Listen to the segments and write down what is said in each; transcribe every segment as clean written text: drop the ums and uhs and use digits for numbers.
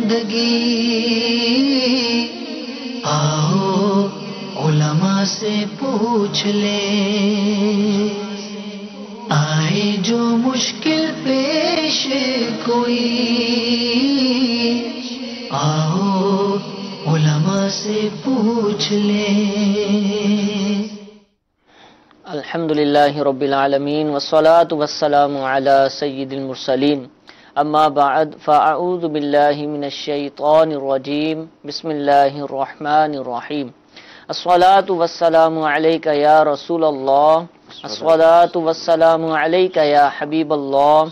زندگی، آؤ علماء سے پوچھ لیں، آئے جو مشکل پیش کوئی، آؤ علماء سے پوچھ لیں۔ الحمدللہ رب العالمین والصلاة والسلام علی سید المرسلین، اما بعد فاعوذ باللہ من الشیطان الرجیم، بسم اللہ الرحمن الرحیم۔ الصلاة والسلام علیک یا رسول اللہ، الصلاة والسلام علیک یا حبیب اللہ،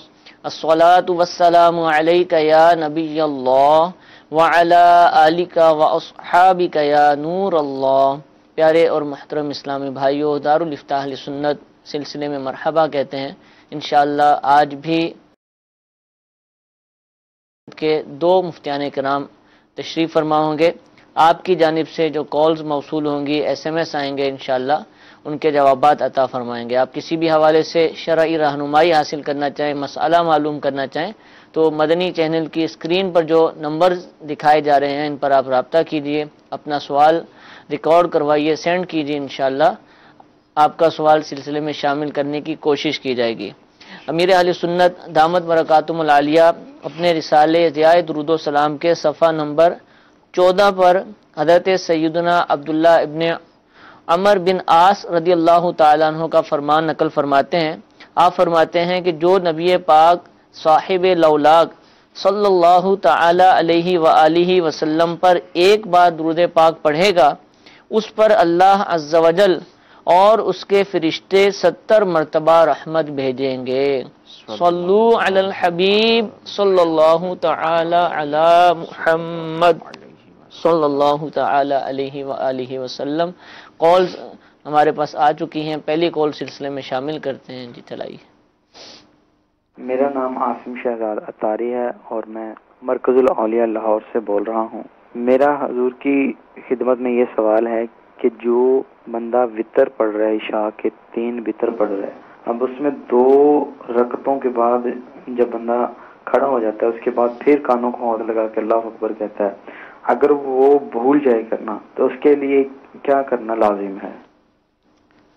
الصلاة والسلام علیک یا نبی اللہ، وعلی آلک واصحابک یا نور اللہ۔ پیارے اور محترم اسلامی بھائیوں، دارالفتاح اہل سنت سلسلے میں مرحبا کہتے ہیں۔ انشاءاللہ آج بھی کے دو مفتیان کرام تشریف فرما ہوں گے۔ آپ کی جانب سے جو کالز موصول ہوں گی، ایس ایم ایس آئیں گے، انشاءاللہ ان کے جوابات عطا فرمائیں گے۔ آپ کسی بھی حوالے سے شرعی رہنمائی حاصل کرنا چاہیں، مسئلہ معلوم کرنا چاہیں تو مدنی چینل کی اسکرین پر جو نمبرز دکھائے جا رہے ہیں ان پر آپ رابطہ کیجئے، اپنا سوال ریکارڈ کروائیے، سینڈ کیجئے، انشاءاللہ آپ کا سوال سلسلے میں شامل کرنے کی کوشش کی جائے گی۔ امیر اہل سنت دامت برکاتہم العالیہ اپنے رسالے ضیاء درود و سلام کے صفحہ نمبر 14 پر حضرت سیدنا عبداللہ ابن عمر بن عاص رضی اللہ تعالیٰ عنہ کا فرمان نقل فرماتے ہیں۔ آپ فرماتے ہیں کہ جو نبی پاک صاحب لولاک صلی اللہ تعالی علیہ وآلہ وسلم پر ایک بار درود پاک پڑھے گا، اس پر اللہ عز و جل اور اس کے فرشتے 70 مرتبہ رحمت بھیجیں گے۔ صلو علی الحبیب صلی اللہ تعالی علی محمد صلی اللہ تعالی علیہ وآلہ وسلم۔ کالز ہمارے پاس آ چکی ہیں، پہلی کال سلسلے میں شامل کرتے ہیں۔ جی چلائیے۔ میرا نام عاصم شہزاد اتاری ہے اور میں مرکز الاولیاء لاہور سے بول رہا ہوں۔ میرا حضور کی خدمت میں یہ سوال ہے کہ جو بندہ وطر پڑھ رہا ہے، عشاء کے 3 وطر پڑھ رہا ہے، اب اس میں 2 رکعتوں کے بعد جب بندہ کھڑا ہو جاتا ہے، اس کے بعد پھر کانوں کو ہاتھ لگا کے اللہ اکبر کہتا ہے، اگر وہ بھول جائے کرنا تو اس کے لیے کیا کرنا لازم ہے؟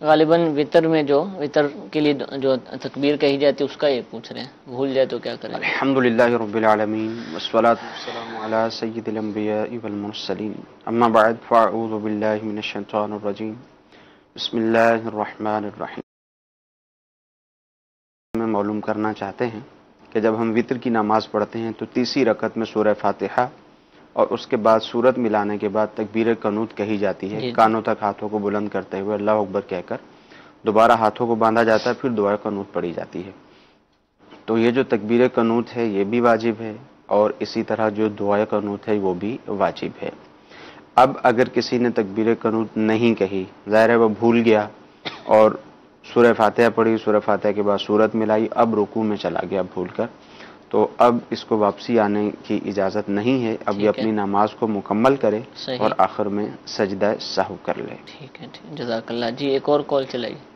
غالباً وطر میں جو وطر کے لیے جو تکبیر کہی جاتی ہے اس کا یہ پوچھ رہے ہیں، بھول جائے تو کیا کریں؟ الحمدللہ رب العالمین والصلاة والسلام علی سید الانبیاء والمرسلین، اما بعد فاعوذ باللہ من الشیطان الرجیم، بسم اللہ الرحمن الرحیم۔ میں معلوم کرنا چاہتے ہیں کہ جب ہم وطر کی نماز پڑھتے ہیں تو تیسری رکعت میں سورہ فاتحہ اور اس کے بعد سورت ملانے کے بعد تکبیر قنوت کہی جاتی ہے، کانوں تک ہاتھوں کو بلند کرتے ہوئے اللہ اکبر کہہ کر دوبارہ ہاتھوں کو باندھا جاتا ہے، پھر دعا قنوت پڑھی جاتی ہے۔ تو یہ جو تکبیر قنوت ہے یہ بھی واجب ہے اور اسی طرح جو دعا قنوت ہے وہ بھی واجب ہے۔ اب اگر کسی نے تکبیر قنوت نہیں کہی، ظاہر ہے وہ بھول گیا اور سورہ فاتحہ پڑھی، سورہ فاتحہ کے بعد سورت ملائی، اب رکوع میں چلا گیا بھول کر، تو اب اس کو واپسی آنے کی اجازت نہیں ہے، اب یہ اپنی نماز کو مکمل کرے اور آخر میں سجدہ سہو کر لے۔ ٹھیک ہے، جزاک اللہ۔ جی ایک اور کال چلائیے۔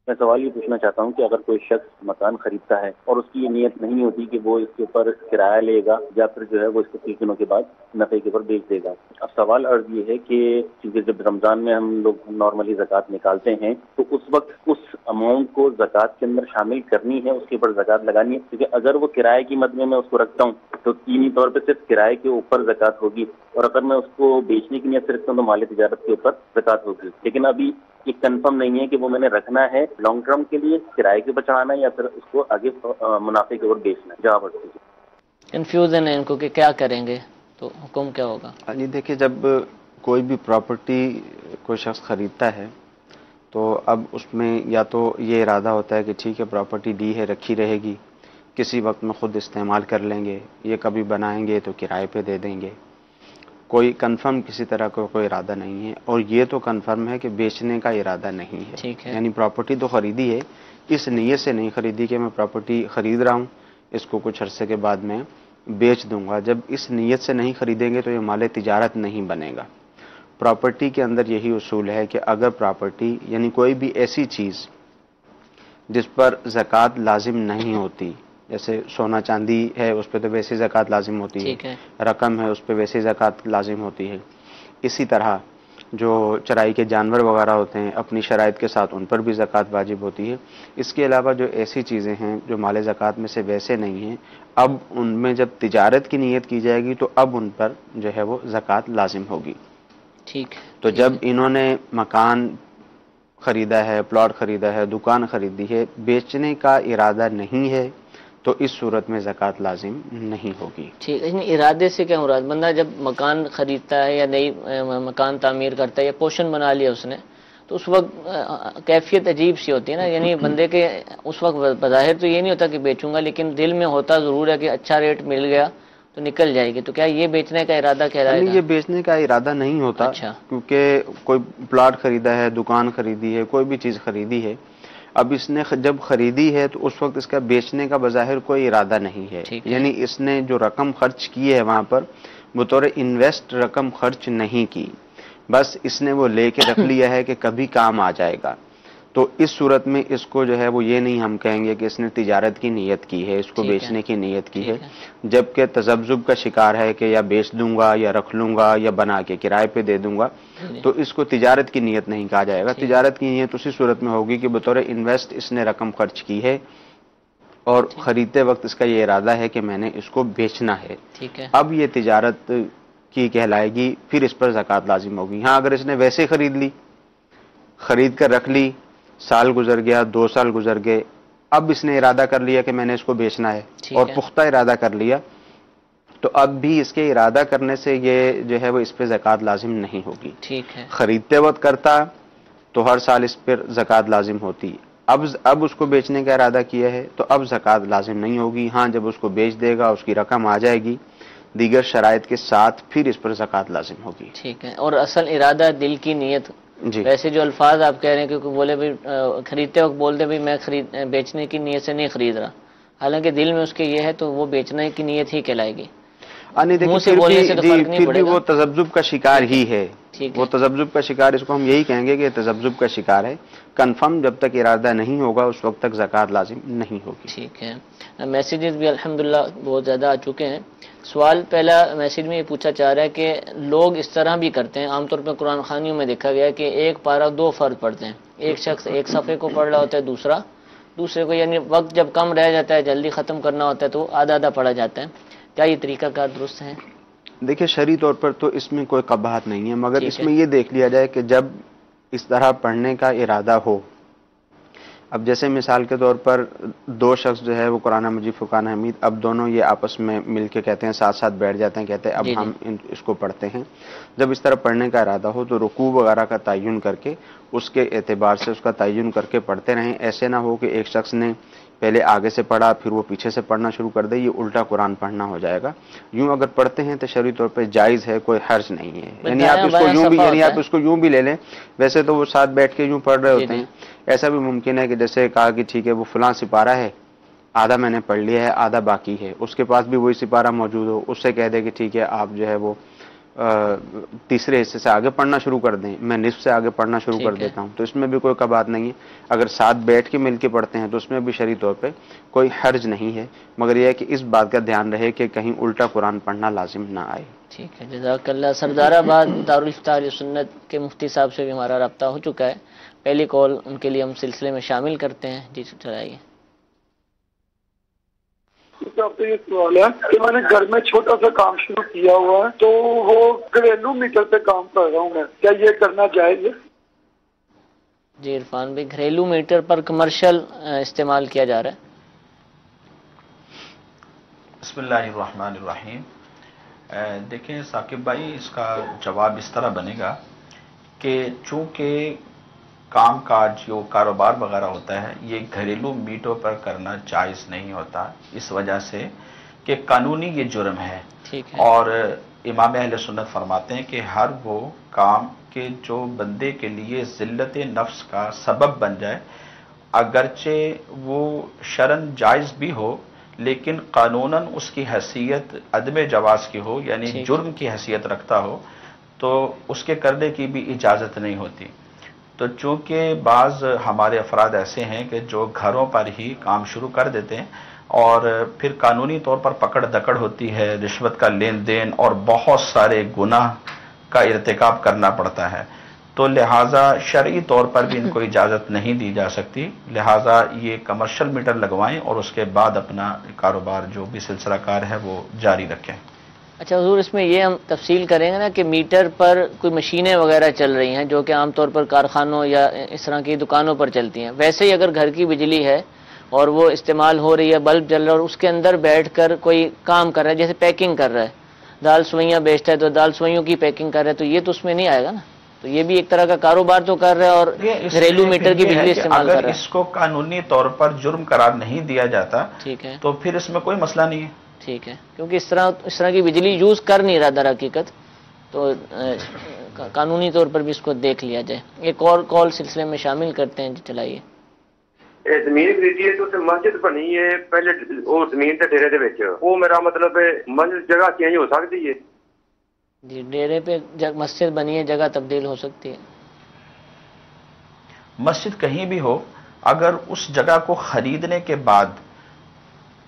میں سوال یہ پوچھنا چاہتا ہوں کہ اگر کوئی شخص مکان خریدتا ہے اور اس کی یہ نیت نہیں ہوتی کہ وہ اس کے اوپر کرایہ لے گا یا پھر جو ہے وہ اس کو 30 دنوں کے بعد نفع کے اوپر بیچ دے گا، اب سوال عرض یہ ہے کہ کیونکہ جب رمضان میں ہم لوگ نارملی زکوٰۃ نکالتے ہیں تو اس وقت اس اماؤنٹ کو زکوٰۃ کے اندر شامل کرنی ہے، اس کے اوپر زکوٰۃ لگانی ہے، کیونکہ اگر وہ کرائے کی مد میں اس کو رکھتا ہوں تو یقینی طور پہ صرف کرائے کے اوپر زکوٰۃ ہوگی، اور اگر میں اس کو بیچنے کی نیت سے رکھتا ہوں تو مال تجارت کے اوپر زکوٰۃ ہوگی، لیکن ابھی یہ کنفرم نہیں ہے کہ وہ میں نے رکھنا ہے لانگ ٹرم کے لیے کرائے کے بچانا ہے یا پھر اس کو آگے منافع کے اوپر بیچنا ہے۔ جواب دیجیے۔ کنفیوژن ہے ان کو کہ کیا کریں گے، تو حکم کیا ہوگا؟ جی دیکھیے، جب کوئی بھی پراپرٹی کوئی شخص خریدتا ہے تو اب اس میں یا تو یہ ارادہ ہوتا ہے کہ ٹھیک ہے پراپرٹی دی ہے رکھی رہے گی، کسی وقت میں خود استعمال کر لیں گے، یہ کبھی بنائیں گے تو کرائے پہ دے دیں گے، کوئی کنفرم کسی طرح کا کوئی ارادہ نہیں ہے، اور یہ تو کنفرم ہے کہ بیچنے کا ارادہ نہیں ہے، یعنی پراپرٹی تو خریدی ہے، اس نیت سے نہیں خریدی کہ میں پراپرٹی خرید رہا ہوں اس کو کچھ عرصے کے بعد میں بیچ دوں گا، جب اس نیت سے نہیں خریدیں گے تو یہ مال تجارت نہیں بنے گا۔ پراپرٹی کے اندر یہی اصول ہے کہ اگر پراپرٹی یعنی کوئی بھی ایسی چیز جس پر زکوٰۃ لازم نہیں ہوتی، جیسے سونا چاندی ہے اس پہ تو ویسے زکوٰۃ لازم ہوتی ٹھیک ہے، ہے، رقم ہے اس پہ ویسے زکوٰۃ لازم ہوتی ہے. اسی طرح جو چرائی کے جانور وغیرہ ہوتے ہیں اپنی شرائط کے ساتھ ان پر بھی زکوٰۃ واجب ہوتی ہے. اس کے علاوہ جو ایسی چیزیں ہیں جو مال زکوٰۃ میں سے ویسے نہیں ہیں، اب ان میں جب تجارت کی نیت کی جائے گی تو اب ان پر جو ہے وہ زکوٰۃ لازم ہوگی. ٹھیک ہے. تو جب انہوں نے مکان خریدا ہے، پلاٹ خریدا ہے، دکان خریدی ہے، بیچنے کا ارادہ نہیں ہے تو اس صورت میں زکوٰۃ لازم نہیں ہوگی. ٹھیک ہے. ارادے سے کیا مراد؟ بندہ جب مکان خریدتا ہے یا نئی مکان تعمیر کرتا ہے یا پوشن بنا لیا اس نے، تو اس وقت کیفیت عجیب سی ہوتی ہے نا. یعنی بندے کے اس وقت بظاہر تو یہ نہیں ہوتا کہ بیچوں گا، لیکن دل میں ہوتا ضرور ہے کہ اچھا ریٹ مل گیا تو نکل جائے گی. تو کیا یہ بیچنے کا ارادہ کہلائے گا؟ یہ بیچنے کا ارادہ نہیں ہوتا. اچھا. کیونکہ کوئی پلاٹ خریدا ہے، دکان خریدی ہے، کوئی بھی چیز خریدی ہے، اب اس نے جب خریدی ہے تو اس وقت اس کا بیچنے کا بظاہر کوئی ارادہ نہیں ہے. یعنی اس نے جو رقم خرچ کی ہے وہاں پر بطور انویسٹ رقم خرچ نہیں کی، بس اس نے وہ لے کے رکھ لیا ہے کہ کبھی کام آ جائے گا. تو اس صورت میں اس کو جو ہے وہ یہ نہیں ہم کہیں گے کہ اس نے تجارت کی نیت کی ہے، اس کو بیچنے کی نیت کی ہے. جبکہ تذبذب کا شکار ہے کہ یا بیچ دوں گا یا رکھ لوں گا یا بنا کے کرائے پہ دے دوں گا، تو اس کو تجارت کی نیت نہیں کہا جائے گا. تجارت کی نیت اسی صورت میں ہوگی کہ بطور انویسٹ اس نے رقم خرچ کی ہے اور خریدتے وقت اس کا یہ ارادہ ہے کہ میں نے اس کو بیچنا ہے. اب یہ تجارت کی کہلائے گی، پھر اس پر زکوٰۃ لازم ہوگی. ہاں اگر اس نے ویسے خرید لی، خرید کر رکھ لی، سال گزر گیا، 2 سال گزر گئے، اب اس نے ارادہ کر لیا کہ میں نے اس کو بیچنا ہے اور پختہ ارادہ کر لیا، تو اب بھی اس کے ارادہ کرنے سے یہ جو ہے وہ اس پہ زکوٰۃ لازم نہیں ہوگی. ٹھیک ہے. خریدتے وقت کرتا تو ہر سال اس پر زکوٰۃ لازم ہوتی. اب اس کو بیچنے کا ارادہ کیا ہے تو اب زکوٰۃ لازم نہیں ہوگی. ہاں جب اس کو بیچ دے گا، اس کی رقم آ جائے گی دیگر شرائط کے ساتھ، پھر اس پر زکوٰۃ لازم ہوگی. ٹھیک ہے. اور اصل ارادہ دل کی نیت. جی. ویسے جو الفاظ آپ کہہ رہے ہیں کہ بولے بھی خریدتے وقت بولتے بھی میں بیچنے کی نیت سے نہیں خرید رہا، حالانکہ دل میں اس کے یہ ہے تو وہ بیچنے کی نیت ہی کہلائے گی. منہ سے بولنے سے تو فرق نہیں پڑے گا. وہ تذبذب کا شکار ہی ہے. وہ تذبذب کا شکار، اس کو ہم یہی کہیں گے کہ تذبذب کا شکار ہے. کنفرم جب تک ارادہ نہیں ہوگا اس وقت تک زکوٰۃ لازم نہیں ہوگی. ٹھیک ہے. میسیجز بھی الحمدللہ بہت زیادہ آ چکے ہیں. سوال پہلا میسیج میں یہ پوچھا چاہ رہا ہے کہ لوگ اس طرح بھی کرتے ہیں، عام طور پہ قرآن خوانیوں میں دیکھا گیا کہ ایک پارہ 2 فرد پڑھتے ہیں. ایک شخص ایک صفحے کو پڑھ رہا ہوتا ہے، دوسرے کو، یعنی وقت جب کم رہ جاتا ہے جلدی ختم کرنا ہوتا ہے تو آدھا پڑھا جاتا ہے. کیا یہ طریقہ کار درست ہے؟ دیکھیں شرعی طور پر تو اس میں کوئی قباحت نہیں ہے، مگر اس میں یہ دیکھ لیا جائے کہ جب اس طرح پڑھنے کا ارادہ ہو. اب جیسے مثال کے طور پر 2 شخص جو ہے وہ قرآن مجید فرقان حمید، اب دونوں یہ آپس میں مل کے کہتے ہیں، ساتھ ساتھ بیٹھ جاتے ہیں، کہتے ہیں اب ہم اس کو پڑھتے ہیں. جب اس طرح پڑھنے کا ارادہ ہو تو رکوع وغیرہ کا تعین کر کے اس کے اعتبار سے اس کا تعین کر کے پڑھتے رہیں. ایسے نہ ہو کہ ایک شخص نے پہلے آگے سے پڑھا پھر وہ پیچھے سے پڑھنا شروع کر دے، یہ الٹا قرآن پڑھنا ہو جائے گا. یوں اگر پڑھتے ہیں تو شرعی طور پہ جائز ہے، کوئی حرج نہیں ہے. یعنی آپ اس کو یوں بھی لے لیں. ویسے تو وہ ساتھ بیٹھ کے یوں پڑھ رہے ہوتے ہیں. ایسا بھی ممکن ہے کہ جیسے کہا کہ ٹھیک ہے وہ فلاں سپارہ ہے، آدھا میں نے پڑھ لیا ہے، آدھا باقی ہے، اس کے پاس بھی وہی سپارہ موجود ہو، اس سے کہہ دے کہ ٹھیک ہے آپ جو ہے وہ تیسرے حصے سے آگے پڑھنا شروع کر دیں، میں نصف سے آگے پڑھنا شروع کر دیتا ہوں. تو اس میں بھی کوئی قباحت نہیں ہے. اگر ساتھ بیٹھ کے مل کے پڑھتے ہیں تو اس میں بھی شرعی طور پہ کوئی حرج نہیں ہے، مگر یہ ہے کہ اس بات کا دھیان رہے کہ کہیں الٹا قرآن پڑھنا لازم نہ آئے. ٹھیک ہے. جزاک اللہ. سردار آباد دارالفتاح سنت کے مفتی صاحب سے بھی ہمارا رابطہ ہو چکا ہے. پہلی کال ان کے لیے ہم سلسلے میں شامل کرتے ہیں. جی چلائیے. آپ سے یہ سوال ہے کہ میں نے گھر میں چھوٹا سا کام شروع کیا ہوا ہے، تو وہ گھریلو میٹر پہ کام کر رہا ہوں میں، کیا یہ کرنا جائز ہے؟ جی عرفان بھائی، گھریلو میٹر پر کمرشل استعمال کیا جا رہا ہے. بسم اللہ الرحمن الرحیم. دیکھیں ثاقب بھائی، اس کا جواب اس طرح بنے گا کہ چونکہ کام کاج جو کاروبار وغیرہ ہوتا ہے یہ گھریلو میٹوں پر کرنا جائز نہیں ہوتا، اس وجہ سے کہ قانونی یہ جرم ہے. اور امام اہل سنت فرماتے ہیں کہ ہر وہ کام کہ جو بندے کے لیے ذلت نفس کا سبب بن جائے، اگرچہ وہ شرعاً جائز بھی ہو لیکن قانوناً اس کی حیثیت عدم جواز کی ہو، یعنی جرم کی حیثیت رکھتا ہو، تو اس کے کرنے کی بھی اجازت نہیں ہوتی. تو چونکہ بعض ہمارے افراد ایسے ہیں کہ جو گھروں پر ہی کام شروع کر دیتے ہیں، اور پھر قانونی طور پر پکڑ دکڑ ہوتی ہے، رشوت کا لین دین اور بہت سارے گناہ کا ارتکاب کرنا پڑتا ہے، تو لہٰذا شرعی طور پر بھی ان کو اجازت نہیں دی جا سکتی، لہٰذا یہ کمرشل میٹر لگوائیں اور اس کے بعد اپنا کاروبار جو بھی سلسلہ کار ہے وہ جاری رکھیں۔ اچھا حضور، اس میں یہ ہم تفصیل کریں گے نا کہ میٹر پر کوئی مشینیں وغیرہ چل رہی ہیں جو کہ عام طور پر کارخانوں یا اس طرح کی دکانوں پر چلتی ہیں، ویسے ہی اگر گھر کی بجلی ہے اور وہ استعمال ہو رہی ہے، بلب جل رہا ہے اور اس کے اندر بیٹھ کر کوئی کام کر رہا ہے، جیسے پیکنگ کر رہا ہے، دال سوئیاں بیچتا ہے تو دال سوئیوں کی پیکنگ کر رہا ہے، تو یہ تو اس میں نہیں آئے گا نا، تو یہ بھی ایک طرح کا کاروبار تو کر رہا ہے اور گھریلو میٹر کی بجلی استعمال کر رہا ہے۔ اگر اس کو قانونی طور پر جرم قرار نہیں دیا جاتا ٹھیک ہے، تو پھر اس میں کوئی مسئلہ نہیں ہے۔ ٹھیک ہے، کیونکہ اس طرح کی بجلی یوز کر نہیں رہا در حقیقت، تو قانونی طور پر بھی اس کو دیکھ لیا جائے۔ ایک اور کال سلسلے میں شامل کرتے ہیں، جی چلائیے۔ زمین خریدی ہے تو اسے مسجد بنی ہے پہلے وہ زمین تے ڈیرے دے وچ، وہ میرا مطلب ہے مسجد جگہ چینج ہو سکتی ہے؟ جی، ڈیرے پہ مسجد بنی ہے، جگہ تبدیل ہو سکتی ہے۔ مسجد کہیں بھی ہو، اگر اس جگہ کو خریدنے کے بعد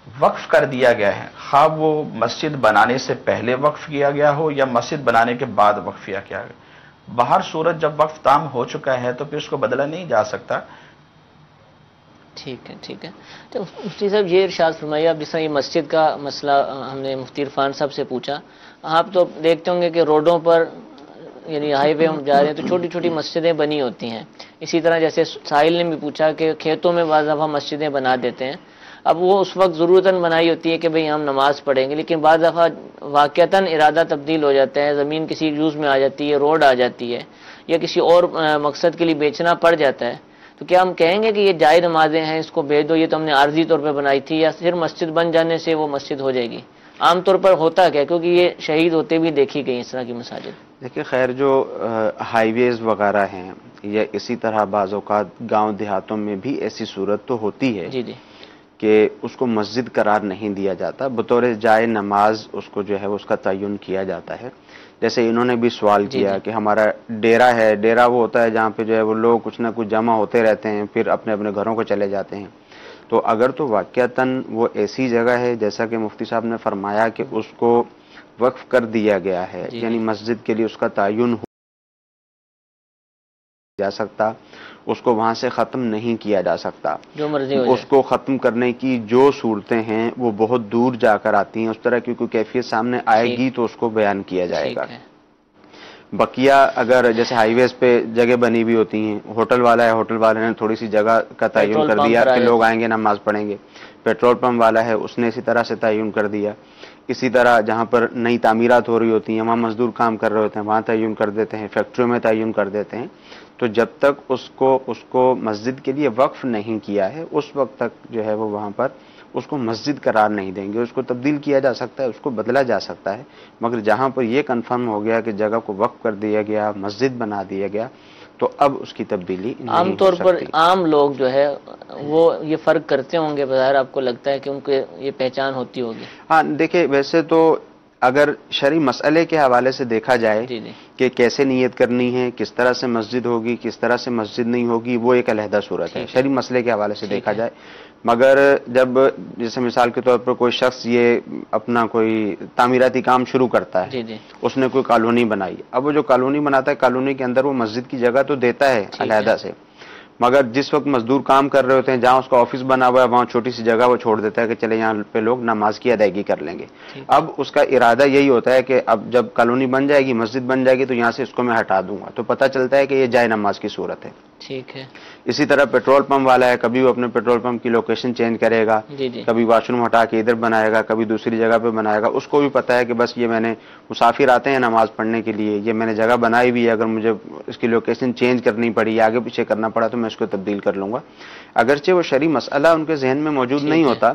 وقف کر دیا گیا ہے، خواہ وہ مسجد بنانے سے پہلے وقف کیا گیا ہو یا مسجد بنانے کے بعد وقف کیا گیا ہے، بہر صورت جب وقف تام ہو چکا ہے تو پھر اس کو بدلا نہیں جا سکتا۔ ٹھیک ہے، ٹھیک ہے۔ تو مفتی صاحب یہ ارشاد فرمائیے، اب جس طرح یہ مسجد کا مسئلہ ہم نے مفتی عرفان صاحب سے پوچھا، آپ تو دیکھتے ہوں گے کہ روڈوں پر یعنی ہائی وے ہم جا رہے ہیں تو چھوٹی چھوٹی مسجدیں بنی ہوتی ہیں، اسی طرح جیسے ساحل نے بھی پوچھا کہ کھیتوں میں بعض دفعہ مسجدیں بنا دیتے ہیں، اب وہ اس وقت ضرورتاً بنائی ہوتی ہے کہ بھئی ہم نماز پڑھیں گے، لیکن بعض دفعہ واقعتاً ارادہ تبدیل ہو جاتا ہے، زمین کسی یوز میں آ جاتی ہے، روڈ آ جاتی ہے یا کسی اور مقصد کے لیے بیچنا پڑ جاتا ہے، تو کیا ہم کہیں گے کہ یہ جائز نمازیں ہیں، اس کو بیچ دو، یہ تو ہم نے عارضی طور پہ بنائی تھی، یا صرف مسجد بن جانے سے وہ مسجد ہو جائے گی؟ عام طور پر ہوتا کیا، کیونکہ یہ شہید ہوتے بھی دیکھی گئی اس طرح کی مساجد؟ دیکھیں، خیر جو ہائی ویز وغیرہ ہیں یا اسی طرح بعض اوقات گاؤں دیہاتوں میں بھی ایسی صورت تو ہوتی ہے جی جی، کہ اس کو مسجد قرار نہیں دیا جاتا، بطور جائے نماز اس کو جو ہے اس کا تعین کیا جاتا ہے۔ جیسے انہوں نے بھی سوال کیا کہ ہمارا ڈیرا ہے، ڈیرا وہ ہوتا ہے جہاں پہ جو ہے وہ لوگ کچھ نہ کچھ جمع ہوتے رہتے ہیں، پھر اپنے اپنے گھروں کو چلے جاتے ہیں، تو اگر تو واقعتاً وہ ایسی جگہ ہے جیسا کہ مفتی صاحب نے فرمایا کہ اس کو وقف کر دیا گیا ہے، یعنی مسجد کے لیے اس کا تعین ہو جا سکتا، اس کو وہاں سے ختم نہیں کیا جا سکتا، جو مرضی ہو اس کو ختم کرنے کی جو صورتیں ہیں وہ بہت دور جا کر آتی ہیں، اس طرح کی کوئی کیفیت سامنے آئے گی تو اس کو بیان کیا جائے گا۔ بقیہ اگر جیسے ہائی ویز پہ جگہ بنی ہوئی ہوتی ہیں، ہوٹل والا ہے، ہوٹل والے نے تھوڑی سی جگہ کا تعین کر دیا کہ لوگ آئیں گے نماز پڑھیں گے، پیٹرول پمپ والا ہے اس نے اسی طرح سے تعین کر دیا، اسی طرح جہاں پر نئی تعمیرات ہو رہی ہوتی ہیں وہاں مزدور کام کر رہے ہوتے ہیں وہاں تعین کر دیتے ہیں، فیکٹریوں میں تعین کر دیتے ہیں، تو جب تک اس کو مسجد کے لیے وقف نہیں کیا ہے اس وقت تک جو ہے وہ وہاں پر اس کو مسجد قرار نہیں دیں گے۔ اس کو تبدیل کیا جا سکتا ہے، اس کو بدلا جا سکتا ہے، مگر جہاں پر یہ کنفرم ہو گیا کہ جگہ کو وقف کر دیا گیا، مسجد بنا دیا گیا، تو اب اس کی تبدیلی نہیں عام طور پر عام لوگ جو ہے وہ یہ فرق کرتے ہوں گے، بظاہر آپ کو لگتا ہے کہ ان کو یہ پہچان ہوتی ہوگی؟ ہاں دیکھیں، ویسے تو اگر شرعی مسئلے کے حوالے سے دیکھا جائے کہ کیسے نیت کرنی ہے، کس طرح سے مسجد ہوگی، کس طرح سے مسجد نہیں ہوگی، وہ ایک علیحدہ صورت ہے شرعی مسئلے کے حوالے سے دیکھا جائے، مگر جب جیسے مثال کے طور پر کوئی شخص یہ اپنا کوئی تعمیراتی کام شروع کرتا ہے، اس نے کوئی کالونی بنائی، اب وہ جو کالونی بناتا ہے کالونی کے اندر وہ مسجد کی جگہ تو دیتا ہے علیحدہ سے، مگر جس وقت مزدور کام کر رہے ہوتے ہیں جہاں اس کا آفس بنا ہوا ہے وہاں چھوٹی سی جگہ وہ چھوڑ دیتا ہے کہ چلے یہاں پہ لوگ نماز کی ادائیگی کر لیں گے۔ اب اس کا ارادہ یہی ہوتا ہے کہ اب جب کالونی بن جائے گی، مسجد بن جائے گی، تو یہاں سے اس کو میں ہٹا دوں گا، تو پتہ چلتا ہے کہ یہ جائے نماز کی صورت ہے۔ ٹھیک ہے۔ اسی طرح پیٹرول پمپ والا ہے، کبھی وہ اپنے پیٹرول پمپ کی لوکیشن چینج کرے گا، کبھی واش روم ہٹا کے ادھر بنائے گا، کبھی دوسری جگہ پہ بنائے گا، اس کو بھی پتہ ہے کہ بس یہ میں نے مسافر آتے ہیں نماز پڑھنے کے لیے، یہ میں نے جگہ بنائی ہوئی ہے، اگر مجھے اس کی لوکیشن چینج کرنی پڑی، آگے پیچھے کرنا پڑا تو میں اس کو تبدیل کر لوں گا۔ اگرچہ وہ شرعی مسئلہ ان کے ذہن میں موجود نہیں ہوتا،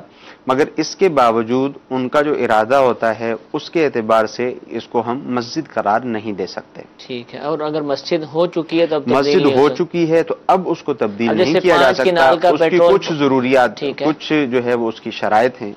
مگر اس کے باوجود ان کا جو ارادہ ہوتا ہے اس کے اعتبار سے اس کو ہم مسجد قرار نہیں دے سکتے۔ ٹھیک ہے، اور اگر مسجد ہو چکی ہے تو مسجد ہو چکی ہے تو اب اس کو تبدیل نہیں کیا جا سکتا، اس کی کچھ ضروریات، کچھ جو ہے وہ اس کی شرائط ہیں،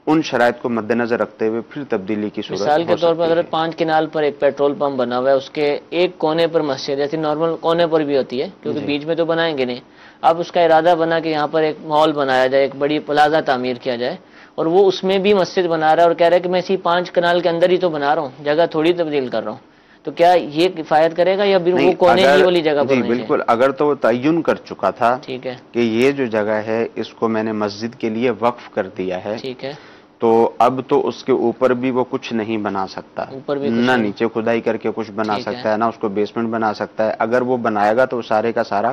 ان شرائط کو مد نظر رکھتے ہوئے پھر تبدیلی کی صورت مثال کے ہو طور پر سکتی اگر ہے۔ 5 کنال پر ایک پیٹرول پمپ بنا ہوا ہے، اس کے ایک کونے پر مسجد، جیسے نارمل کونے پر بھی ہوتی ہے کیونکہ جی۔ بیچ میں تو بنائیں گے نہیں، اب اس کا ارادہ بنا کہ یہاں پر ایک مال بنایا جائے، ایک بڑی پلازا تعمیر کیا جائے، اور وہ اس میں بھی مسجد بنا رہا ہے اور کہہ رہا ہے کہ میں اسی 5 کنال کے اندر ہی تو بنا رہا ہوں، جگہ تھوڑی تبدیل کر رہا ہوں، تو کیا یہ کفایت کرے گا یا پھر وہ نہیں، کونے ہی اگر والی جگہ پر جی ہونی چاہیے؟ بالکل، اگر تو وہ تعین کر چکا تھا ٹھیک ہے، کہ یہ جو جگہ ہے اس کو میں نے مسجد کے لیے وقف کر دیا ہے، ٹھیک ہے، تو اب تو اس کے اوپر بھی وہ کچھ نہیں بنا سکتا، اوپر بھی کچھ نہ نہیں، نیچے کھدائی کر کے کچھ بنا ٹھیک ہے، سکتا ہے، نہ اس کو بیسمنٹ بنا سکتا ہے۔ اگر وہ بنائے گا تو وہ سارے کا سارا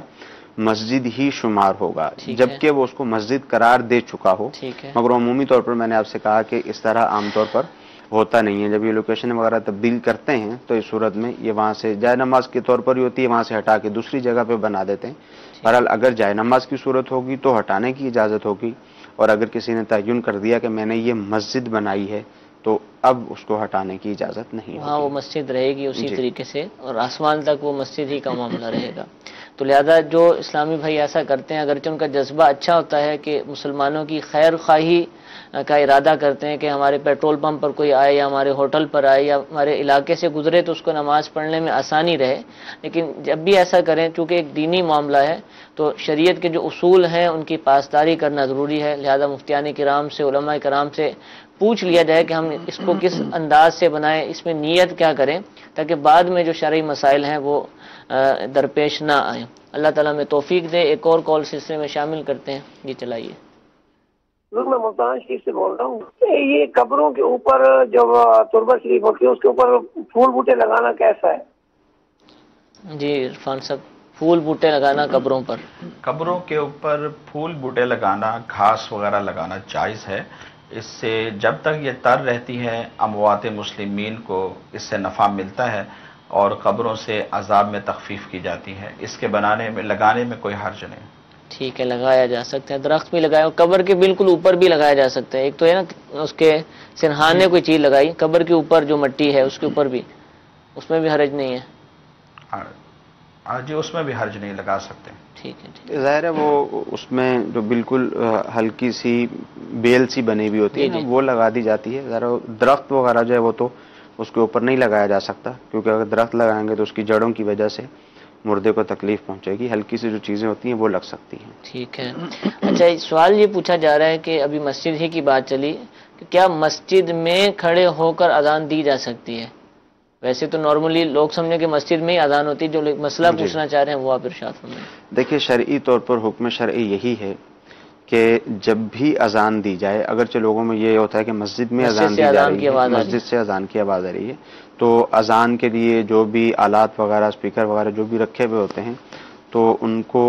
مسجد ہی شمار ہوگا، ٹھیک ہے، جبکہ وہ اس کو مسجد قرار دے چکا ہو۔ ٹھیک ہے، مگر عمومی طور پر میں نے آپ سے کہا کہ اس طرح عام طور پر ہوتا نہیں ہے، جب یہ لوکیشن وغیرہ تبدیل کرتے ہیں تو اس صورت میں یہ وہاں سے جائے نماز کے طور پر ہی ہوتی ہے، وہاں سے ہٹا کے دوسری جگہ پہ بنا دیتے ہیں۔ بہرحال اگر جائے نماز کی صورت ہوگی تو ہٹانے کی اجازت ہوگی، اور اگر کسی نے تعین کر دیا کہ میں نے یہ مسجد بنائی ہے تو اب اس کو ہٹانے کی اجازت نہیں وہاں وہ ہوگی۔ مسجد رہے گی اسی جی۔ طریقے سے، اور آسمان تک وہ مسجد ہی کا معاملہ رہے گا۔ تو لہذا جو اسلامی بھائی ایسا کرتے ہیں، اگرچہ ان کا جذبہ اچھا ہوتا ہے کہ مسلمانوں کی خیر خواہی کا ارادہ کرتے ہیں کہ ہمارے پیٹرول پمپ پر کوئی آئے یا ہمارے ہوٹل پر آئے یا ہمارے علاقے سے گزرے تو اس کو نماز پڑھنے میں آسانی رہے، لیکن جب بھی ایسا کریں چونکہ ایک دینی معاملہ ہے تو شریعت کے جو اصول ہیں ان کی پاسداری کرنا ضروری ہے، لہذا مفتیان کرام سے، علماء کرام سے پوچھ لیا جائے کہ ہم اس کو کس انداز سے بنائیں، اس میں نیت کیا کریں، تاکہ بعد میں جو شرعی مسائل ہیں وہ درپیش نہ آئیں۔ اللہ تعالیٰ میں توفیق دے۔ ایک اور کال سلسلے میں شامل کرتے ہیں، جی چلائیے۔ میں ملتان شریف سے بول رہا ہوں، یہ قبروں کے اوپر جو تربہ شریف ہوتی ہے اس کے اوپر پھول بوٹے لگانا کیسا ہے؟ جی عرفان صاحب، پھول بوٹے لگانا قبروں پر، قبروں کے اوپر پھول بوٹے لگانا، گھاس وغیرہ لگانا جائز ہے۔ اس سے جب تک یہ تر رہتی ہے اموات مسلمین کو اس سے نفع ملتا ہے اور قبروں سے عذاب میں تخفیف کی جاتی ہے، اس کے لگانے میں کوئی حرج نہیں۔ ٹھیک ہے، لگایا جا سکتا ہے، درخت بھی لگایا، قبر کے بالکل اوپر بھی لگایا جا سکتا ہے۔ ایک تو ہے نا اس کے سرہانے کوئی چیز لگائی، قبر کے اوپر جو مٹی ہے اس کے اوپر بھی، اس میں بھی حرج نہیں ہے۔ جی اس میں بھی حرج نہیں، لگا سکتے ہیں۔ ٹھیک ہے، ٹھیک ہے، ظاہر ہے وہ اس میں جو بالکل ہلکی سی بیل سی بنی ہوئی ہوتی ہے نا، وہ لگا دی جاتی ہے۔ ظاہر درخت وغیرہ جو ہے وہ تو اس کے اوپر نہیں لگایا جا سکتا، کیونکہ اگر درخت لگائیں گے تو اس کی جڑوں کی وجہ سے مردے کو تکلیف پہنچے گی، ہلکی سی جو چیزیں ہوتی ہیں وہ لگ سکتی ہیں۔ ٹھیک ہے۔ اچھا، سوال یہ پوچھا جا رہا ہے کہ ابھی مسجد ہی کی بات چلی کہ کیا مسجد میں کھڑے ہو کر اذان دی جا سکتی ہے؟ ویسے تو نارملی لوگ سمجھیں کہ مسجد میں ہی اذان ہوتی ہے، جو مسئلہ پوچھنا چاہ رہے ہیں وہ آپ ارشاد فرمائیں۔ دیکھیے شرعی طور پر حکم شرعی یہی ہے کہ جب بھی اذان دی جائے، اگرچہ لوگوں میں یہ ہوتا ہے کہ مسجد میں اذان دی جا رہی ہے، مسجد سے اذان کی آواز آ رہی ہے، تو اذان کے لیے جو بھی آلات وغیرہ، اسپیکر وغیرہ جو بھی رکھے ہوئے ہوتے ہیں تو ان کو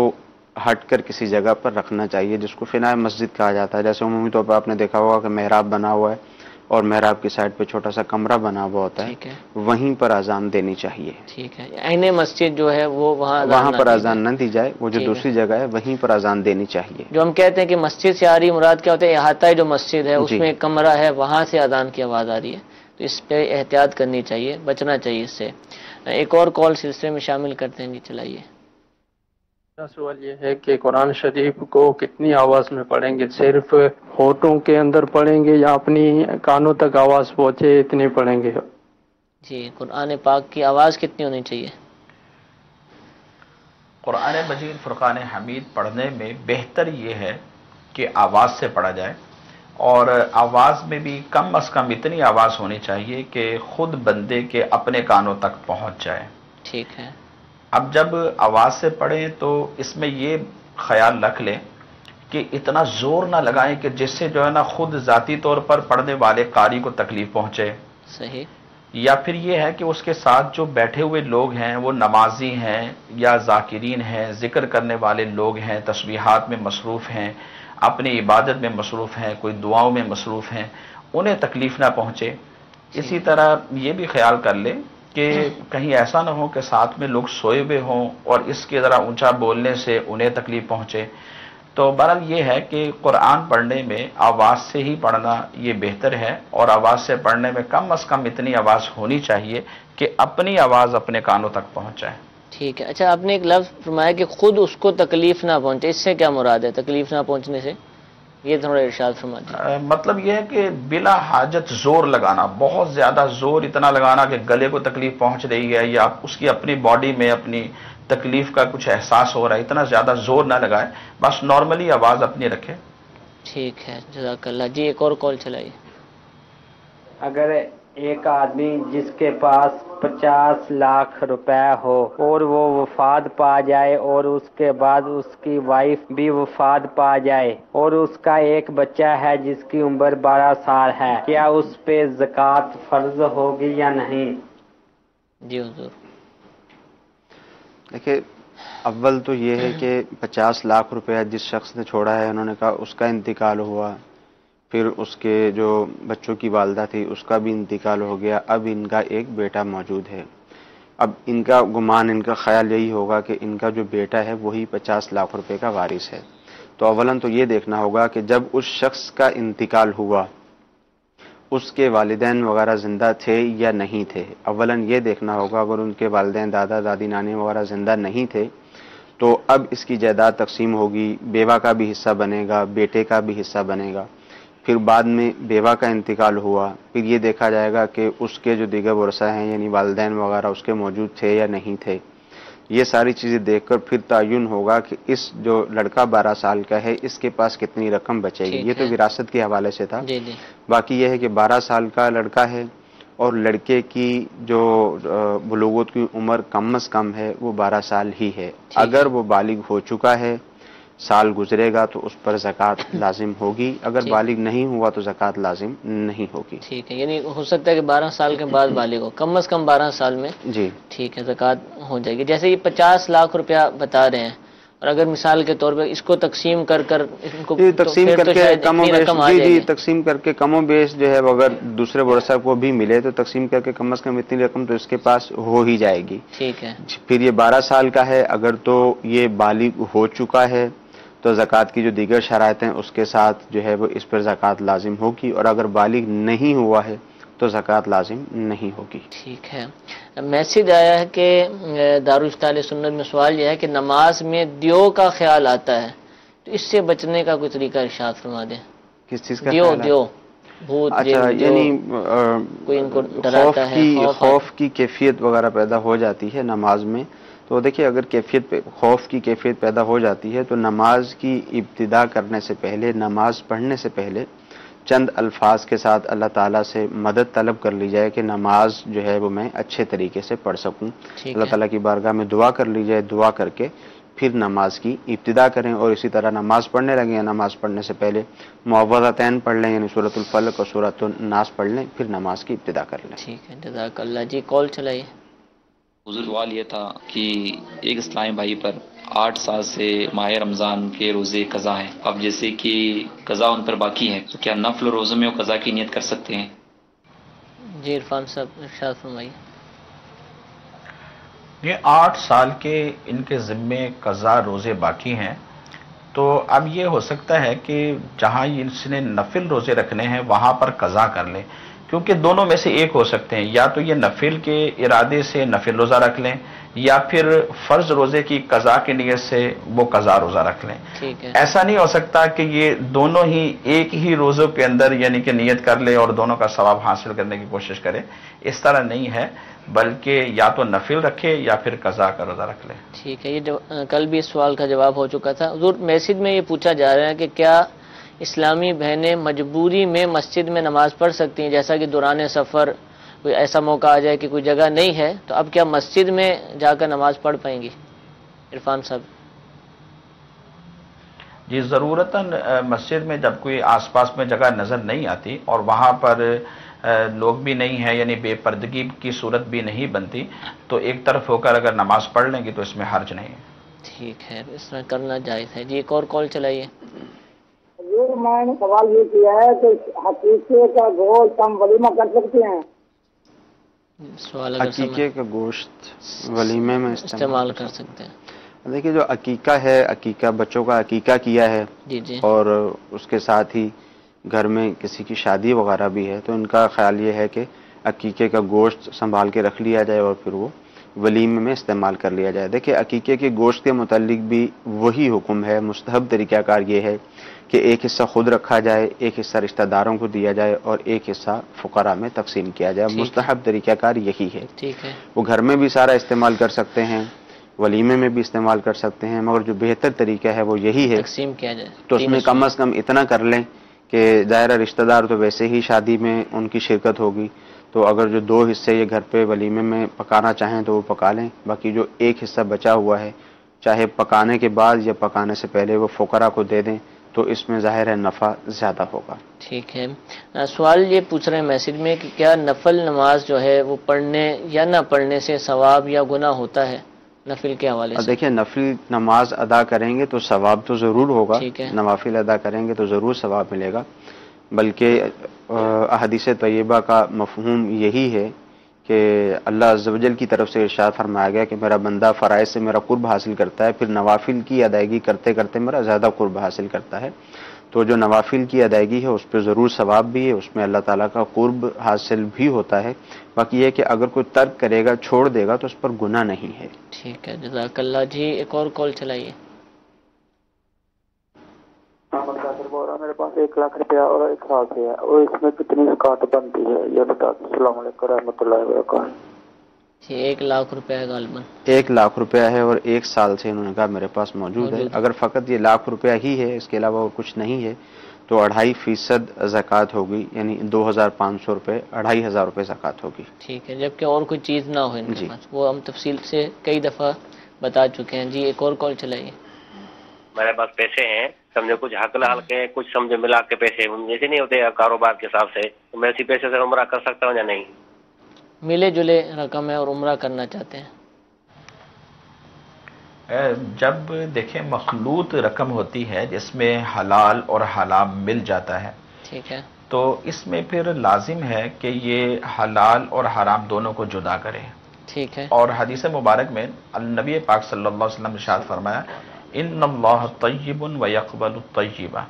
ہٹ کر کسی جگہ پر رکھنا چاہیے، جس کو فنائے مسجد کہا جاتا ہے۔ جیسے عمومی طور پر آپ نے دیکھا ہوگا کہ محراب بنا ہوا ہے اور محراب کی سائڈ پہ چھوٹا سا کمرہ بنا ہوا ہوتا ہے، وہیں پر اذان دینی چاہیے۔ ٹھیک ہے، عین مسجد جو ہے وہ وہاں پر اذان نہ دی جائے، وہ جو دوسری جگہ ہے وہیں پر اذان دینی چاہیے۔ جو ہم کہتے ہیں کہ مسجد سے آ رہی مراد کیا ہوتا ہے؟ احاطہ جو مسجد ہے اس میں ایک کمرہ ہے، وہاں سے اذان کی آواز آ رہی ہے، تو اس پہ احتیاط کرنی چاہیے، بچنا چاہیے اس سے۔ ایک اور کال سلسلے میں شامل کرتے ہیں، جی چلائیے۔ میرا سوال یہ ہے کہ قرآن شریف کو کتنی آواز میں پڑھیں گے؟ صرف ہونٹوں کے اندر پڑھیں گے یا اپنی کانوں تک آواز پہنچے اتنی پڑھیں گے؟ جی قرآن پاک کی آواز کتنی ہونی چاہیے؟ قرآن مجید فرقان حمید پڑھنے میں بہتر یہ ہے کہ آواز سے پڑھا جائے، اور آواز میں بھی کم از کم اتنی آواز ہونی چاہیے کہ خود بندے کے اپنے کانوں تک پہنچ جائے۔ ٹھیک ہے۔ اب جب آواز سے پڑھیں تو اس میں یہ خیال رکھ لیں کہ اتنا زور نہ لگائیں کہ جس سے جو ہے نا خود ذاتی طور پر پڑھنے والے قاری کو تکلیف پہنچے، صحیح، یا پھر یہ ہے کہ اس کے ساتھ جو بیٹھے ہوئے لوگ ہیں وہ نمازی ہیں یا ذاکرین ہیں، ذکر کرنے والے لوگ ہیں، تسبیحات میں مصروف ہیں، اپنی عبادت میں مصروف ہیں، کوئی دعاؤں میں مصروف ہیں، انہیں تکلیف نہ پہنچے۔ اسی طرح یہ بھی خیال کر لیں کہ کہیں ایسا نہ ہو کہ ساتھ میں لوگ سوئے ہوئے ہوں اور اس کے ذرا اونچا بولنے سے انہیں تکلیف پہنچے۔ تو بہرحال یہ ہے کہ قرآن پڑھنے میں آواز سے ہی پڑھنا یہ بہتر ہے، اور آواز سے پڑھنے میں کم از کم اتنی آواز ہونی چاہیے کہ اپنی آواز اپنے کانوں تک پہنچ جائے۔ ٹھیک ہے۔ اچھا، آپ نے ایک لفظ فرمایا کہ خود اس کو تکلیف نہ پہنچے، اس سے کیا مراد ہے تکلیف نہ پہنچنے سے؟ یہ تھوڑا ارشاد فرما دیجیے۔ مطلب یہ ہے کہ بلا حاجت زور لگانا، بہت زیادہ زور اتنا لگانا کہ گلے کو تکلیف پہنچ رہی ہے یا اس کی اپنی باڈی میں اپنی تکلیف کا کچھ احساس ہو رہا ہے، اتنا زیادہ زور نہ لگائے، بس نارملی آواز اپنی رکھے۔ ٹھیک ہے، جزاک اللہ جی۔ ایک اور کال چلائیے۔ اگر ایک آدمی جس کے پاس 50 لاکھ روپے ہو اور وہ وفات پا جائے اور اس کے بعد اس کی وائف بھی وفات پا جائے اور اس کا ایک بچہ ہے جس کی عمر 12 سال ہے، کیا اس پہ زکوٰۃ فرض ہوگی یا نہیں؟ جی حضور۔ دیکھیں، اول تو یہ ہے کہ 50 لاکھ روپیہ جس شخص نے چھوڑا ہے، انہوں نے کہا اس کا انتقال ہوا، پھر اس کے جو بچوں کی والدہ تھی اس کا بھی انتقال ہو گیا، اب ان کا ایک بیٹا موجود ہے۔ اب ان کا گمان، ان کا خیال یہی ہوگا کہ ان کا جو بیٹا ہے وہی 50 لاکھ روپے کا وارث ہے۔ تو اولاً تو یہ دیکھنا ہوگا کہ جب اس شخص کا انتقال ہوا اس کے والدین وغیرہ زندہ تھے یا نہیں تھے۔ اولاً یہ دیکھنا ہوگا، اگر ان کے والدین، دادا دادی، نانی وغیرہ زندہ نہیں تھے تو اب اس کی جائیداد تقسیم ہوگی، بیوہ کا بھی حصہ بنے گا، بیٹے کا بھی حصہ بنے گا۔ پھر بعد میں بیوہ کا انتقال ہوا، پھر یہ دیکھا جائے گا کہ اس کے جو دیگر ورثہ ہیں یعنی والدین وغیرہ اس کے موجود تھے یا نہیں تھے۔ یہ ساری چیزیں دیکھ کر پھر تعین ہوگا کہ اس جو لڑکا 12 سال کا ہے اس کے پاس کتنی رقم بچے گی۔ یہ تو وراثت کے حوالے سے تھا۔ باقی یہ ہے کہ 12 سال کا لڑکا ہے اور لڑکے کی جو بلوغت کی عمر کم از کم ہے وہ 12 سال ہی ہے۔ اگر وہ بالغ ہو چکا ہے، سال گزرے گا تو اس پر زکوٰۃ لازم ہوگی، اگر بالغ نہیں ہوا تو زکوٰۃ لازم نہیں ہوگی۔ ٹھیک ہے، یعنی ہو سکتا ہے کہ 12 سال کے بعد بالغ ہو، کم از کم 12 سال میں جی ٹھیک ہے زکوٰۃ ہو جائے گی۔ جیسے یہ 50 لاکھ روپیہ بتا رہے ہیں، اور اگر مثال کے طور پہ اس کو تقسیم کر کر ان کو تقسیم کر کے کم و بیش تقسیم کر کے کم و بیش جو ہے اگر دوسرے ورثہ کو بھی ملے تو تقسیم کر کے کم از کم اتنی رقم تو اس کے پاس ہو ہی جائے گی۔ ٹھیک ہے، پھر یہ 12 سال کا ہے، اگر تو یہ بالغ ہو چکا ہے تو زکوٰۃ کی جو دیگر شرائط ہیں اس کے ساتھ جو ہے وہ اس پر زکوٰۃ لازم ہوگی، اور اگر بالغ نہیں ہوا ہے تو زکوٰۃ لازم نہیں ہوگی۔ ٹھیک ہے۔ میسج آیا ہے کہ دارالفتہ اہل سنت میں سوال یہ ہے کہ نماز میں دیو کا خیال آتا ہے، تو اس سے بچنے کا کوئی طریقہ ارشاد فرما دیں۔ کس چیز کا دیو خیال ہے؟ دیو بھوت، اچھا، یعنی کوئی ان کو ڈراتا ہے، خوف کی کیفیت وغیرہ پیدا ہو جاتی ہے نماز میں، تو دیکھیے اگر خوف کی کیفیت پیدا ہو جاتی ہے تو نماز کی ابتدا کرنے سے پہلے، نماز پڑھنے سے پہلے چند الفاظ کے ساتھ اللہ تعالیٰ سے مدد طلب کر لی جائے کہ نماز جو ہے وہ میں اچھے طریقے سے پڑھ سکوں۔ اللہ تعالیٰ کی بارگاہ میں دعا کر لی جائے، دعا کر کے پھر نماز کی ابتدا کریں، اور اسی طرح نماز پڑھنے لگیں، نماز پڑھنے سے پہلے معوذتین پڑھ لیں، یعنی سورۃ الفلق اور سورۃ الناس پڑھ لیں، پھر نماز کی ابتدا کر لیں۔ ٹھیک ہے، جزاک اللہ جی۔ کال چلائیے۔ حضور سوال یہ تھا کہ ایک اسلامی بھائی پر 8 سال سے ماہ رمضان کے روزے قضا ہیں، اب جیسے کہ قضا ان پر باقی ہے تو کیا نفل روزوں میں وہ قضا کی نیت کر سکتے ہیں؟ جی عرفان صاحب ارشاد فرمائیے۔ یہ 8 سال کے ان کے ذمے قضا روزے باقی ہیں، تو اب یہ ہو سکتا ہے کہ جہاں اس نے نفل روزے رکھنے ہیں وہاں پر قضا کر لیں، کیونکہ دونوں میں سے ایک ہو سکتے ہیں، یا تو یہ نفل کے ارادے سے نفل روزہ رکھ لیں یا پھر فرض روزے کی قضا کی نیت سے وہ قضا روزہ رکھ لیں۔ ایسا نہیں ہو سکتا کہ یہ دونوں ہی ایک ہی روزوں کے اندر یعنی کہ نیت کر لے اور دونوں کا ثواب حاصل کرنے کی کوشش کرے، اس طرح نہیں ہے، بلکہ یا تو نفل رکھے یا پھر قضا کا روزہ رکھ لے۔ ٹھیک ہے، یہ کل بھی اس سوال کا جواب ہو چکا تھا۔ حضور میسج میں یہ پوچھا جا رہا ہے کہ کیا اسلامی بہنیں مجبوری میں مسجد میں نماز پڑھ سکتی ہیں، جیسا کہ دوران سفر کوئی ایسا موقع آ جائے کہ کوئی جگہ نہیں ہے تو اب کیا مسجد میں جا کر نماز پڑھ پائیں گی؟ عرفان صاحب جی، ضرورتاً مسجد میں جب کوئی آس پاس میں جگہ نظر نہیں آتی اور وہاں پر لوگ بھی نہیں ہیں، یعنی بے پردگی کی صورت بھی نہیں بنتی، تو ایک طرف ہو کر اگر نماز پڑھ لیں گی تو اس میں حرج نہیں ہے۔ ٹھیک ہے، اس میں کرنا جائز ہے۔ جی ایک اور کال چلائیے۔ میں نے سوال یہ کیا ہے کہ حقیقے کا گوشت ہم ولیمہ کر سکتے ہیں؟ عقیقے کا گوشت ولیمے میں استعمال کر سکتے ہیں۔ دیکھیے جو عقیقہ ہے، عقیقہ بچوں کا عقیقہ کیا ہے اور اس کے ساتھ ہی گھر میں کسی کی شادی وغیرہ بھی ہے تو ان کا خیال یہ ہے کہ عقیقے کا گوشت سنبھال کے رکھ لیا جائے اور پھر وہ ولیمے میں استعمال کر لیا جائے۔ دیکھیں عقیقے کے گوشت کے متعلق بھی وہی حکم ہے، مستحب طریقہ کار یہ ہے کہ ایک حصہ خود رکھا جائے، ایک حصہ رشتہ داروں کو دیا جائے اور ایک حصہ فقراء میں تقسیم کیا جائے۔ مستحب طریقہ کار یہی ہے۔ ٹھیک ہے، وہ گھر میں بھی سارا استعمال کر سکتے ہیں، ولیمے میں بھی استعمال کر سکتے ہیں، مگر جو بہتر طریقہ ہے وہ یہی ہے تقسیم کیا جائے۔ تو اس میں کم از کم اتنا کر لیں کہ ظاہر رشتہ دار تو ویسے ہی شادی میں ان کی شرکت ہوگی، تو اگر جو 2 حصے یہ گھر پہ ولیمے میں پکانا چاہیں تو وہ پکا لیں، باقی جو ایک حصہ بچا ہوا ہے چاہے پکانے کے بعد یا پکانے سے پہلے وہ فقراء کو دے دیں تو اس میں ظاہر ہے نفع زیادہ ہوگا۔ ٹھیک ہے، سوال یہ پوچھ رہے ہیں میسج میں کہ کیا نفل نماز جو ہے وہ پڑھنے یا نہ پڑھنے سے ثواب یا گناہ ہوتا ہے نفل کے حوالے سے؟ دیکھیں نفل نماز ادا کریں گے تو ثواب تو ضرور ہوگا، نوافل ادا کریں گے تو ضرور ثواب ملے گا، بلکہ احادیث طیبہ کا مفہوم یہی ہے کہ اللہ عز و جل کی طرف سے ارشاد فرمایا گیا کہ میرا بندہ فرائض سے میرا قرب حاصل کرتا ہے، پھر نوافل کی ادائیگی کرتے کرتے میرا زیادہ قرب حاصل کرتا ہے۔ تو جو نوافل کی ادائیگی ہے اس پہ ضرور ثواب بھی ہے، اس میں اللہ تعالیٰ کا قرب حاصل بھی ہوتا ہے، باقی یہ کہ اگر کوئی ترک کرے گا، چھوڑ دے گا تو اس پر گناہ نہیں ہے۔ ٹھیک ہے، جزاک اللہ جی۔ ایک اور کال چلائیے۔ میرے پاس 1 لاکھ روپیہ اور 1 سال سے ہے، اور اس میں کتنی زکوٰۃ بنتی ہے یہ بتا دیں۔ السلام علیکم رحمۃ اللہ وبرکاتہ۔ جی 1 لاکھ روپے غالباً 1 لاکھ روپیہ ہے اور 1 سال سے انہوں نے کہا میرے پاس موجود ہے۔ اگر فقط یہ 1 لاکھ روپیہ ہی ہے، اس کے علاوہ اور کچھ نہیں ہے، تو 2.5% زکوٰۃ ہوگی، یعنی 2500 روپے، 2500 روپے زکوٰۃ ہوگی۔ ٹھیک ہے، جبکہ اور کوئی چیز نہ ہو ان کے پاس، وہ ہم تفصیل سے کئی دفعہ بتا چکے ہیں۔ جی ایک اور کال چلائیے۔ میرے پاس پیسے ہیں، سمجھو کچھ حق لال کے، کچھ سمجھو ملا کے پیسے جیسے نہیں ہوتے کاروبار کے حساب سے، تو میں اسی پیسے سے عمرہ کر سکتا ہوں یا نہیں؟ ملے جلے رقم ہے اور عمرہ کرنا چاہتے ہیں۔ جب دیکھیں مخلوط رقم ہوتی ہے جس میں حلال اور حرام مل جاتا ہے، ٹھیک ہے، تو اس میں پھر لازم ہے کہ یہ حلال اور حرام دونوں کو جدا کرے۔ ٹھیک ہے، اور حدیث مبارک میں نبی پاک صلی اللہ علیہ وسلم نے ارشاد فرمایا ان اللہ طیب و یقبل الطیبہ،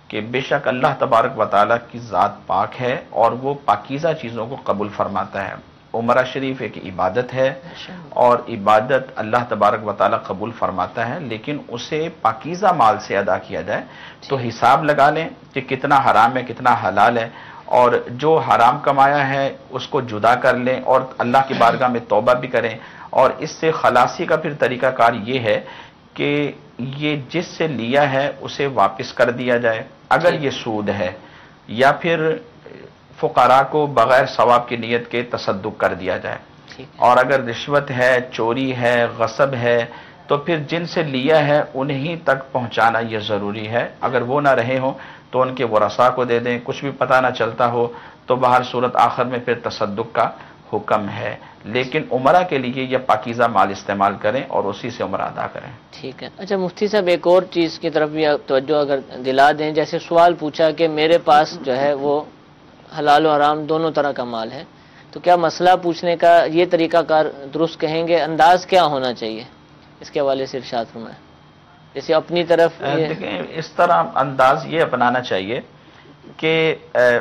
کہ بے شک اللہ تبارک و تعالیٰ کی ذات پاک ہے اور وہ پاکیزہ چیزوں کو قبول فرماتا ہے۔ عمرہ شریف ایک عبادت ہے اور عبادت اللہ تبارک و تعالیٰ قبول فرماتا ہے، لیکن اسے پاکیزہ مال سے ادا کیا جائے۔ تو حساب لگا لیں کہ کتنا حرام ہے کتنا حلال ہے، اور جو حرام کمایا ہے اس کو جدا کر لیں اور اللہ کی بارگاہ میں توبہ بھی کریں۔ اور اس سے خلاصی کا پھر طریقہ کار یہ ہے کہ یہ جس سے لیا ہے اسے واپس کر دیا جائے اگر یہ سود ہے، یا پھر فقراء کو بغیر ثواب کی نیت کے تصدق کر دیا جائے، اور اگر رشوت ہے، چوری ہے، غصب ہے، تو پھر جن سے لیا ہے انہیں تک پہنچانا یہ ضروری ہے۔ اگر وہ نہ رہے ہوں تو ان کے ورثاء کو دے دیں، کچھ بھی پتہ نہ چلتا ہو تو بہر صورت آخر میں پھر تصدق کا حکم ہے، لیکن عمرہ کے لیے یہ پاکیزہ مال استعمال کریں اور اسی سے عمرہ ادا کریں۔ ٹھیک ہے، اچھا مفتی صاحب ایک اور چیز کی طرف بھی توجہ اگر دلا دیں، جیسے سوال پوچھا کہ میرے پاس جو ہے وہ حلال و حرام دونوں طرح کا مال ہے، تو کیا مسئلہ پوچھنے کا یہ طریقہ کار درست کہیں گے؟ انداز کیا ہونا چاہیے اس کے حوالے سے ارشاد فرمائیں۔ جیسے اپنی طرف دیکھیں اس طرح انداز یہ اپنانا چاہیے کہ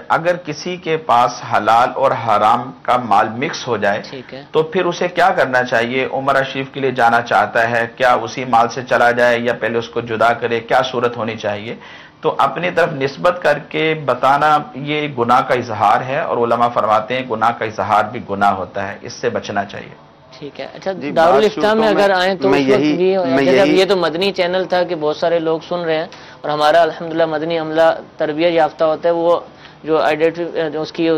اگر کسی کے پاس حلال اور حرام کا مال مکس ہو جائے تو پھر اسے کیا کرنا چاہیے؟ عمرہ شریف کے لیے جانا چاہتا ہے، کیا اسی مال سے چلا جائے یا پہلے اس کو جدا کرے؟ کیا صورت ہونی چاہیے؟ تو اپنی طرف نسبت کر کے بتانا یہ گناہ کا اظہار ہے، اور علماء فرماتے ہیں گناہ کا اظہار بھی گناہ ہوتا ہے، اس سے بچنا چاہیے۔ ٹھیک ہے، اچھا دارالفتہ میں اگر آئیں تو یہ تو مدنی چینل تھا کہ بہت سارے لوگ سن رہے ہیں، اور ہمارا الحمدللہ مدنی عملہ تربیت یافتہ ہوتا ہے، وہ جو آئیڈینٹی اس کی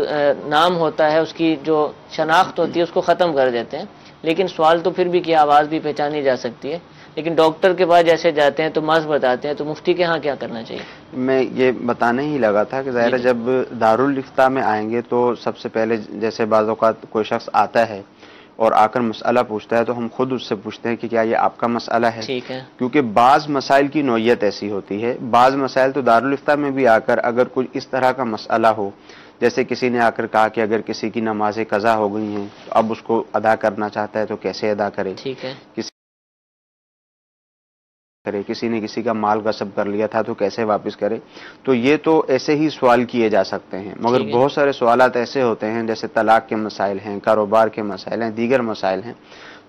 نام ہوتا ہے، اس کی جو شناخت ہوتی ہے اس کو ختم کر دیتے ہیں، لیکن سوال تو پھر بھی کہ آواز بھی پہچانی جا سکتی ہے، لیکن ڈاکٹر کے پاس جیسے جاتے ہیں تو مرض بتاتے ہیں، تو مفتی کے ہاں کیا کرنا چاہیے؟ میں یہ بتانے ہی لگا تھا کہ ظاہر جب دارالفتہ میں آئیں گے تو سب سے پہلے جیسے بعض اوقات کوئی شخص آتا ہے اور آ کر مسئلہ پوچھتا ہے تو ہم خود اس سے پوچھتے ہیں کہ کیا یہ آپ کا مسئلہ ہے؟ ٹھیک ہے، کیونکہ بعض مسائل کی نوعیت ایسی ہوتی ہے، بعض مسائل تو دارالفتہ میں بھی آ کر اگر کوئی اس طرح کا مسئلہ ہو، جیسے کسی نے آ کر کہا کہ اگر کسی کی نمازیں قضا ہو گئی ہیں تو اب اس کو ادا کرنا چاہتا ہے تو کیسے ادا کرے، ٹھیک ہے، کسی نے کسی کا مال غصب کر لیا تھا تو کیسے واپس کرے، تو یہ تو ایسے ہی سوال کیے جا سکتے ہیں، مگر بہت سارے سوالات ایسے ہوتے ہیں جیسے طلاق کے مسائل ہیں، کاروبار کے مسائل ہیں، دیگر مسائل ہیں،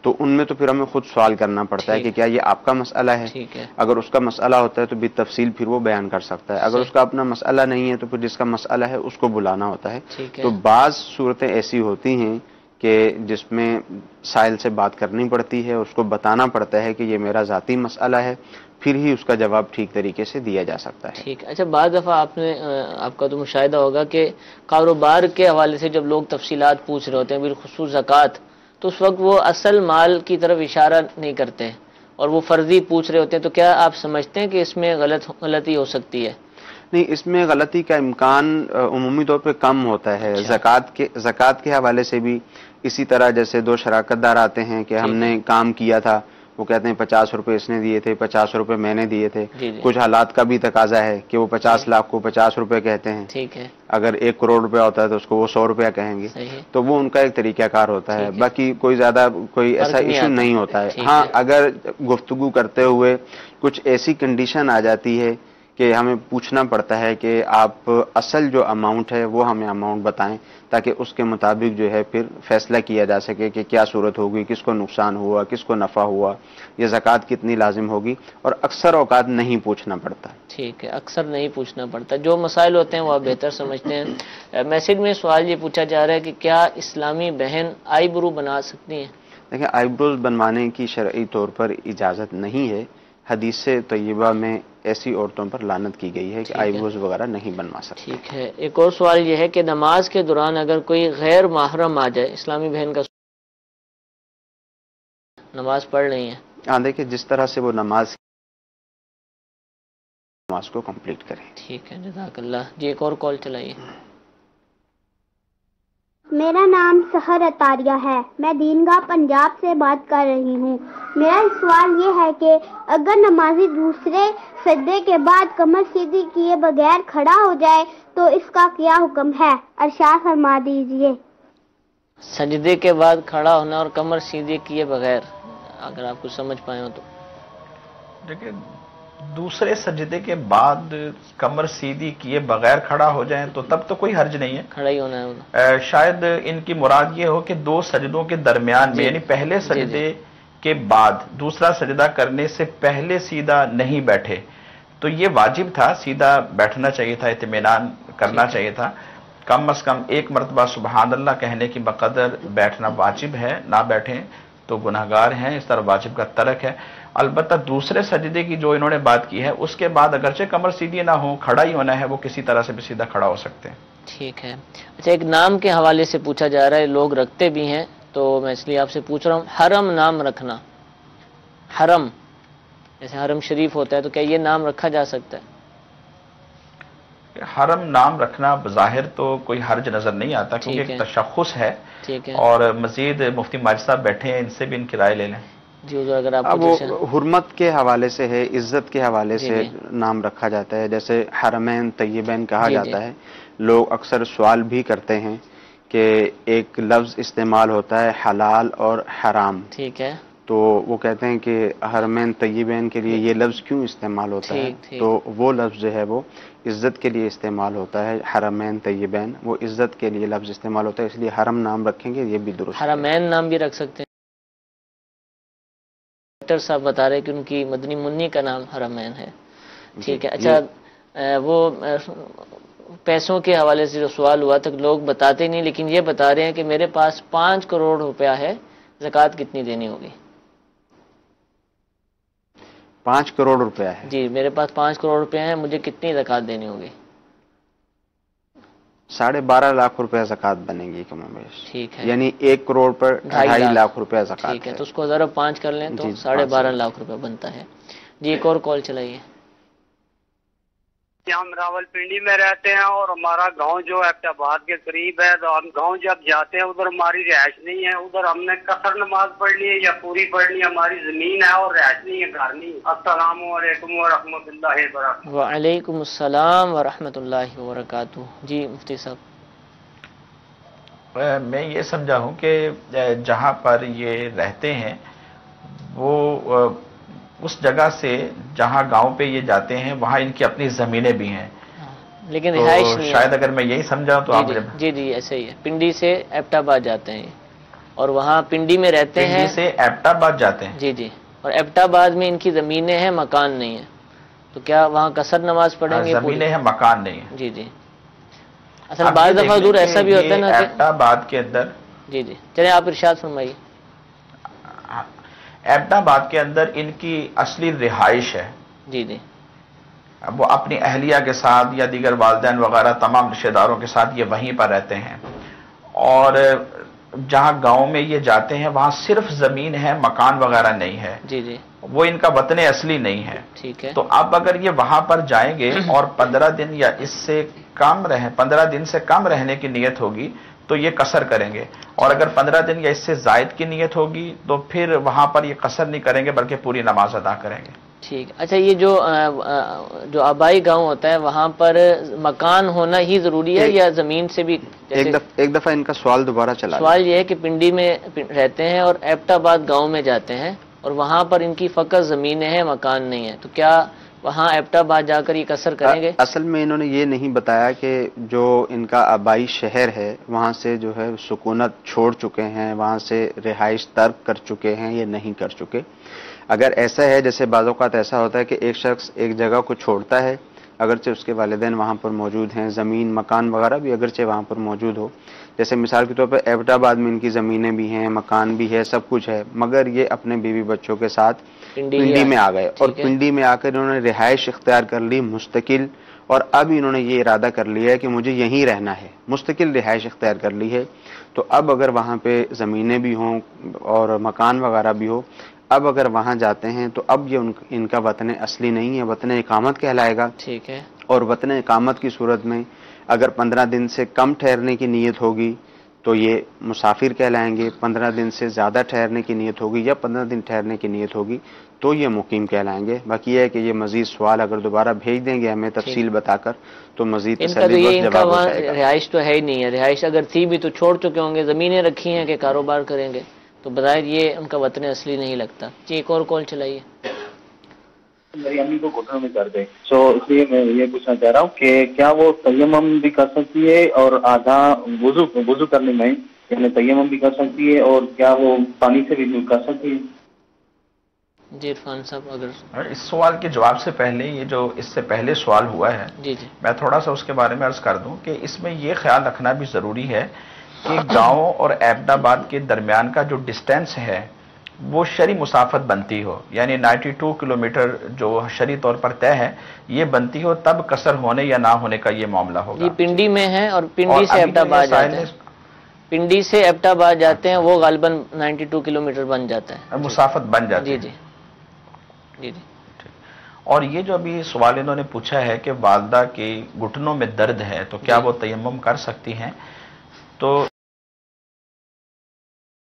تو ان میں تو پھر ہمیں خود سوال کرنا پڑتا ہے کہ کیا یہ آپ کا مسئلہ ہے. اگر اس کا مسئلہ ہوتا ہے تو بھی تفصیل پھر وہ بیان کر سکتا ہے. اگر اس کا اپنا مسئلہ نہیں ہے تو پھر جس کا مسئلہ ہے اس کو بلانا ہوتا ہے. تو بعض صورتیں ایسی ہوتی ہیں کہ جس میں سائل سے بات کرنی پڑتی ہے, اس کو بتانا پڑتا ہے کہ یہ میرا ذاتی مسئلہ ہے, پھر ہی اس کا جواب ٹھیک طریقے سے دیا جا سکتا ہے. ٹھیک. اچھا, بعض دفعہ آپ کا تو مشاہدہ ہوگا کہ کاروبار کے حوالے سے جب لوگ تفصیلات پوچھ رہے ہوتے ہیں, بالخصوص زکوٰۃ, تو اس وقت وہ اصل مال کی طرف اشارہ نہیں کرتے اور وہ فرضی پوچھ رہے ہوتے ہیں. تو کیا آپ سمجھتے ہیں کہ اس میں غلطی ہو سکتی ہے؟ نہیں, اس میں غلطی کا امکان عمومی طور پہ کم ہوتا ہے. زکوٰۃ کے حوالے سے بھی اسی طرح جیسے دو شراکت دار آتے ہیں کہ ہم نے کام کیا تھا, وہ کہتے ہیں 50 روپے اس نے دیے تھے, 50 روپے میں نے دیے تھے. کچھ حالات کا بھی تقاضا ہے کہ وہ 50 لاکھ کو 50 روپے کہتے ہیں. ٹھیک ہے. اگر 1 کروڑ روپیہ ہوتا ہے تو اس کو وہ 100 روپیہ کہیں گے. تو وہ ان کا ایک طریقہ کار ہوتا ہے. باقی کوئی زیادہ کوئی ایسا ایشو نہیں ہوتا ہے. ہاں, اگر گفتگو کرتے ہوئے کچھ ایسی کنڈیشن آ جاتی ہے کہ ہمیں پوچھنا پڑتا ہے کہ آپ اصل جو اماؤنٹ ہے وہ ہمیں اماؤنٹ بتائیں, تاکہ اس کے مطابق جو ہے پھر فیصلہ کیا جا سکے کہ کیا صورت ہوگی, کس کو نقصان ہوا, کس کو نفع ہوا, یہ زکوٰۃ کتنی لازم ہوگی. اور اکثر اوقات نہیں پوچھنا پڑتا. ٹھیک ہے, اکثر نہیں پوچھنا پڑتا. جو مسائل ہوتے ہیں وہ آپ بہتر سمجھتے ہیں. میسج میں سوال یہ پوچھا جا رہا ہے کہ کیا اسلامی بہن آئی برو بنا سکتی ہیں؟ دیکھیں, آئی بروز بنوانے کی شرعی طور پر اجازت نہیں ہے. حدیث طیبہ میں ایسی عورتوں پر لعنت کی گئی ہے کہ آئی بروز وغیرہ نہیں بنوا سکتے. ٹھیک ہے. ایک اور سوال یہ ہے کہ نماز کے دوران اگر کوئی غیر محرم آ جائے, اسلامی بہن کا نماز پڑھ رہی ہیں, ہاں دیکھیں جس طرح سے وہ نماز کو کمپلیٹ کریں. ٹھیک ہے, جزاک اللہ. جی ایک اور کال چلائیے. میرا نام سحر عطاریہ ہے, میں دینگاہ پنجاب سے بات کر رہی ہوں. میرا سوال یہ ہے کہ اگر نمازی دوسرے سجدے کے بعد کمر سیدھی کیے بغیر کھڑا ہو جائے تو اس کا کیا حکم ہے؟ ارشاد فرما دیجئے. سجدے کے بعد کھڑا ہونا اور کمر سیدھی کیے بغیر, اگر آپ کو سمجھ پائے ہو تو. دیکھیں, دوسرے سجدے کے بعد کمر سیدھی کیے بغیر کھڑا ہو جائیں تو تب تو کوئی حرج نہیں ہے, کھڑا ہی ہونا ہے. شاید ان کی مراد یہ ہو کہ دو سجدوں کے درمیان میں, یعنی پہلے سجدے کے بعد دوسرا سجدہ کرنے سے پہلے سیدھا نہیں بیٹھے, تو یہ واجب تھا, سیدھا بیٹھنا چاہیے تھا, اطمینان کرنا چاہیے تھا. کم از کم ایک مرتبہ سبحان اللہ کہنے کی بقدر بیٹھنا واجب ہے, نہ بیٹھیں تو گناہگار ہیں, اس طرح واجب کا ترک ہے. البتہ دوسرے سجدے کی جو انہوں نے بات کی ہے اس کے بعد اگرچہ کمر سیدھی نہ ہو, کھڑا ہی ہونا ہے, وہ کسی طرح سے بھی سیدھا کھڑا ہو سکتے ہیں. ٹھیک ہے. اچھا, ایک نام کے حوالے سے پوچھا جا رہا ہے, لوگ رکھتے بھی ہیں, تو میں اس لیے آپ سے پوچھ رہا ہوں, حرم نام رکھنا, حرم جیسے حرم شریف ہوتا ہے, تو کیا یہ نام رکھا جا سکتا ہے؟ حرم نام رکھنا بظاہر تو کوئی حرج نظر نہیں آتا, کیونکہ ایک تشخص ہے. ٹھیک ہے. اور مزید مفتی ماجد صاحب بیٹھے ہیں, ان سے بھی ان کی رائے لے لیں. جی اگر آپ اب وہ حرمت کے حوالے سے ہے, عزت کے حوالے سے نام رکھا جاتا ہے. جیسے حرمین طیبین کہا جاتا ہے, لوگ اکثر سوال بھی کرتے ہیں کہ ایک لفظ استعمال ہوتا ہے حلال اور حرام. ٹھیک ہے. تو وہ کہتے ہیں کہ حرمین طیبین کے لیے یہ لفظ کیوں استعمال ہوتا ہے؟ تو وہ لفظ جو ہے وہ عزت کے لیے استعمال ہوتا ہے. حرمین طیبین وہ عزت کے لیے لفظ استعمال ہوتا ہے, اس لیے حرم نام رکھیں گے یہ بھی درست. حرمین نام بھی رکھ سکتے ہیں. ڈاکٹر صاحب بتا رہے کہ ان کی مدنی منی کا نام حرمین ہے. ٹھیک ہے. اچھا, وہ پیسوں کے حوالے سے جو سوال ہوا تھا, لوگ بتاتے نہیں, لیکن یہ بتا رہے ہیں کہ میرے پاس 5 کروڑ روپیہ ہے, زکوٰۃ کتنی دینی ہوگی؟ 5 کروڑ روپیہ ہے. جی, میرے پاس 5 کروڑ روپے ہیں, مجھے کتنی زکوٰۃ دینی ہوگی؟ 12.5 لاکھ روپیہ زکوٰۃ بنے گی کم و بیش. ٹھیک ہے. یعنی 1 کروڑ پر 2.5 لاکھ روپیہ زکوٰۃ. ٹھیک ہے, تو اس کو ضرب 5 کر لیں تو 12.5 لاکھ روپے بنتا ہے. جی ایک اور کال چلائیے. ہم راول پنڈی میں رہتے ہیں اور ہمارا گاؤں جو ایبٹ آباد کے قریب ہے, تو ہم گاؤں جب جاتے ہیں ادھر ہماری رہائش نہیں ہے, ادھر ہم نے قصر نماز پڑھنی ہے یا پوری پڑھنی ہے؟ ہماری زمین ہے اور رہائش نہیں ہے, گھر نہیں. السلام علیکم ورحمۃ اللہ وبرکاتہ. وعلیکم السلام ورحمۃ اللہ وبرکاتہ. جی مفتی صاحب. میں یہ سمجھا ہوں کہ جہاں پر یہ رہتے ہیں وہ اس جگہ سے جہاں گاؤں پہ یہ جاتے ہیں وہاں ان کی اپنی زمینیں بھی ہیں, لیکن رہائش نہیں. شاید اگر میں یہی سمجھا تو آپ جی ایسے ہی ہے, پنڈی سے ایبٹ آباد جاتے ہیں. اور وہاں پنڈی میں رہتے ہیں. پنڈی سے ایبٹ آباد جاتے ہیں. جی جی. اور ایبٹ آباد میں ان کی زمینیں ہیں، مکان نہیں ہے، تو کیا وہاں قصر نماز پڑھیں گے؟ زمینیں ہیں، مکان نہیں ہے. جی جی. اصل بعض دفعہ حضور ایسا بھی ہوتا ہے نا کہ ایبٹ آباد کے اندر. جی جی چلیں آپ ارشاد فرمائیے. ایبٹ آباد کے اندر ان کی اصلی رہائش ہے. جی جی. وہ اپنی اہلیہ کے ساتھ یا دیگر والدین وغیرہ تمام رشتہ داروں کے ساتھ یہ وہیں پر رہتے ہیں. اور جہاں گاؤں میں یہ جاتے ہیں وہاں صرف زمین ہے، مکان وغیرہ نہیں ہے. جی جی. وہ ان کا وطن اصلی نہیں ہے. ٹھیک ہے. تو اب اگر یہ وہاں پر جائیں گے اور 15 دن یا اس سے کم 15 دن سے کم رہنے کی نیت ہوگی تو یہ قصر کریں گے. اور اگر 15 دن یا اس سے زائد کی نیت ہوگی تو پھر وہاں پر یہ قصر نہیں کریں گے بلکہ پوری نماز ادا کریں گے. ٹھیک. اچھا، یہ جو آبائی گاؤں ہوتا ہے وہاں پر مکان ہونا ہی ضروری ہے یا زمین سے بھی؟ ایک دفعہ ان کا سوال دوبارہ چلا. سوال یہ ہے کہ پنڈی میں رہتے ہیں اور ایبٹ آباد گاؤں میں جاتے ہیں اور وہاں پر ان کی فقط زمینیں ہیں، مکان نہیں ہے، تو کیا وہاں ایبٹ آباد جا کر یہ قصر کریں گے؟ اصل میں انہوں نے یہ نہیں بتایا کہ جو ان کا آبائی شہر ہے وہاں سے جو ہے سکونت چھوڑ چکے ہیں، وہاں سے رہائش ترک کر چکے ہیں یا نہیں کر چکے. اگر ایسا ہے، جیسے بعض اوقات ایسا ہوتا ہے کہ ایک شخص ایک جگہ کو چھوڑتا ہے اگرچہ اس کے والدین وہاں پر موجود ہیں، زمین مکان وغیرہ بھی اگرچہ وہاں پر موجود ہو، جیسے مثال کے طور پر ایبٹ آباد میں ان کی زمینیں بھی ہیں، مکان بھی ہے، سب کچھ ہے، مگر یہ اپنے بیوی بچوں کے ساتھ پنڈی میں آ گئے اور پنڈی میں آ کر انہوں نے رہائش اختیار کر لی مستقل. اور اب انہوں نے یہ ارادہ کر لیا ہے کہ مجھے یہیں رہنا ہے، مستقل رہائش اختیار کر لی ہے. تو اب اگر وہاں پہ زمینیں بھی ہوں اور مکان وغیرہ بھی ہو، اب اگر وہاں جاتے ہیں تو اب یہ ان کا وطن اصلی نہیں ہے، وطن اقامت کہلائے گا. ٹھیک ہے. اور وطن اقامت کی صورت میں اگر 15 دن سے کم ٹھہرنے کی نیت ہوگی تو یہ مسافر کہلائیں گے، 15 دن سے زیادہ ٹھہرنے کی نیت ہوگی یا 15 دن ٹھہرنے کی نیت ہوگی تو یہ مقیم کہلائیں گے. باقی یہ ہے کہ یہ مزید سوال اگر دوبارہ بھیج دیں گے ہمیں تفصیل بتا کر تو مزید تسلی بخش جواب ہو جائے گا. رہائش تو ہے ہی نہیں ہے، رہائش اگر تھی بھی تو چھوڑ چکے ہوں گے، زمینیں رکھی ہیں کہ کاروبار کریں گے، تو بظاہر یہ ان کا وطن اصلی نہیں لگتا. جی ایک اور کال چلائیے. میری امی کو گھٹنوں میں درد ہے، تو اس لیے میں یہ پوچھنا چاہ رہا ہوں کہ کیا وہ تیمم بھی کر سکتی ہے اور آدھا وضو کرنے میں یعنی تیمم بھی کر سکتی ہے اور کیا وہ پانی سے بھی کر سکتی ہے؟ جی عرفان صاحب اگر اس سوال کے جواب سے پہلے یہ جو اس سے پہلے سوال ہوا ہے جی جی میں تھوڑا سا اس کے بارے میں عرض کر دوں کہ اس میں یہ خیال رکھنا بھی ضروری ہے کہ گاؤں اور ایبٹ آباد کے درمیان کا جو ڈسٹینس ہے وہ شرعی مسافت بنتی ہو، یعنی 92 کلومیٹر جو شرعی طور پر طے ہے یہ بنتی ہو، تب قصر ہونے یا نہ ہونے کا یہ معاملہ ہوگا. جی پنڈی میں ہے اور پنڈی سے ایبٹ آباد جاتے ہیں، پنڈی سے ایبٹ آباد جاتے ہیں، وہ غالباً 92 کلومیٹر بن جاتا ہے، مسافت بن جاتی ہے. جی جی جی. اور یہ جو ابھی سوال انہوں نے پوچھا ہے کہ والدہ کے گھٹنوں میں درد ہے تو کیا وہ تیمم کر سکتی ہیں، تو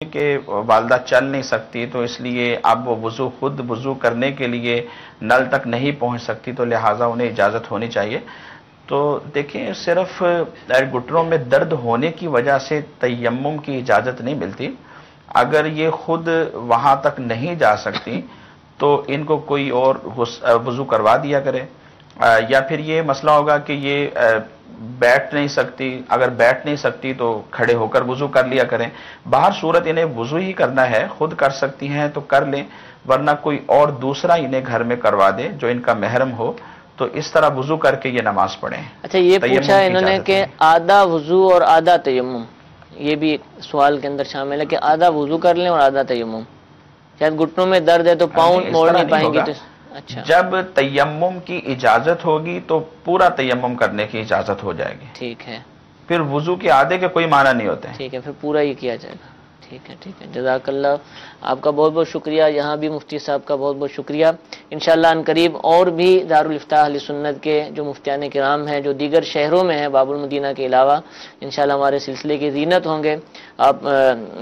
کہ والدہ چل نہیں سکتی تو اس لیے اب وہ خود وضو کرنے کے لیے نل تک نہیں پہنچ سکتی تو لہٰذا انہیں اجازت ہونی چاہیے. تو دیکھیں صرف گھٹنوں میں درد ہونے کی وجہ سے تیمم کی اجازت نہیں ملتی. اگر یہ خود وہاں تک نہیں جا سکتی تو ان کو کوئی اور وضو کروا دیا کرے، یا پھر یہ مسئلہ ہوگا کہ یہ بیٹھ نہیں سکتی، اگر بیٹھ نہیں سکتی تو کھڑے ہو کر وضو کر لیا کریں. باہر صورت انہیں وضو ہی کرنا ہے، خود کر سکتی ہیں تو کر لیں، ورنہ کوئی اور دوسرا انہیں گھر میں کروا دے جو ان کا محرم ہو، تو اس طرح وضو کر کے یہ نماز پڑھیں. اچھا یہ پوچھا انہوں نے کہ آدھا وضو اور آدھا تیمم، یہ بھی سوال کے اندر شامل ہے کہ آدھا وضو کر لیں اور آدھا تیمم. شاید گھٹنوں میں درد ہے تو پاؤں موڑ نہیں پائیں گے. اچھا جب تیمم کی اجازت ہوگی تو پورا تیمم کرنے کی اجازت ہو جائے گی. ٹھیک ہے. پھر وضو کے آدھے کے کوئی معنی نہیں ہوتے. ٹھیک ہے، پھر پورا ہی کیا جائے گا. ٹھیک ہے ٹھیک ہے. جزاک اللہ، آپ کا بہت بہت شکریہ، یہاں بھی مفتی صاحب کا بہت بہت شکریہ. انشاءاللہ ان قریب اور بھی دارالفتاح اہل سنت کے جو مفتیان کرام ہیں جو دیگر شہروں میں ہیں باب المدینہ کے علاوہ، انشاءاللہ ہمارے سلسلے کی زینت ہوں گے. آپ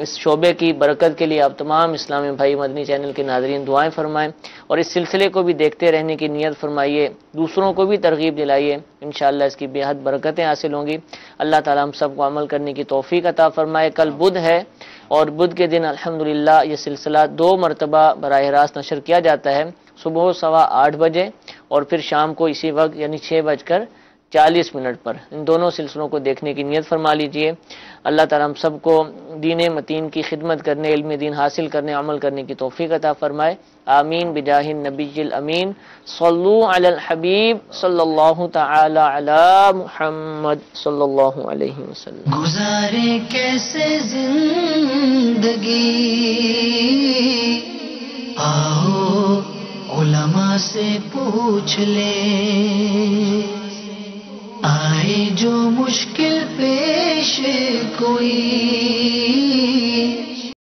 اس شعبے کی برکت کے لیے آپ تمام اسلامی بھائی مدنی چینل کے ناظرین دعائیں فرمائیں اور اس سلسلے کو بھی دیکھتے رہنے کی نیت فرمائیے، دوسروں کو بھی ترغیب دلائیے. انشاءاللہ اس کی بے حد برکتیں حاصل ہوں گی. اللہ تعالی ہم سب کو عمل کرنے کی توفیق عطا فرمائے. کل بدھ ہے اور بدھ کے دن الحمدللہ یہ سلسلہ 2 مرتبہ براہ راست نشر کیا جاتا ہے، صبح 8:15 بجے اور پھر شام کو اسی وقت یعنی 6:04 40 منٹ پر. ان دونوں سلسلوں کو دیکھنے کی نیت فرما لیجئے. اللہ تعالیٰ ہم سب کو دین متین کی خدمت کرنے، علم دین حاصل کرنے، عمل کرنے کی توفیق عطا فرمائے. آمین بجاہ النبی الامین. صلو علی الحبیب صلی اللہ تعالی علی محمد صلی اللہ علیہ وسلم. گزارے کیسے زندگی، آؤ علماء سے پوچھ لے. آئے جو مشکل پیش کوئی،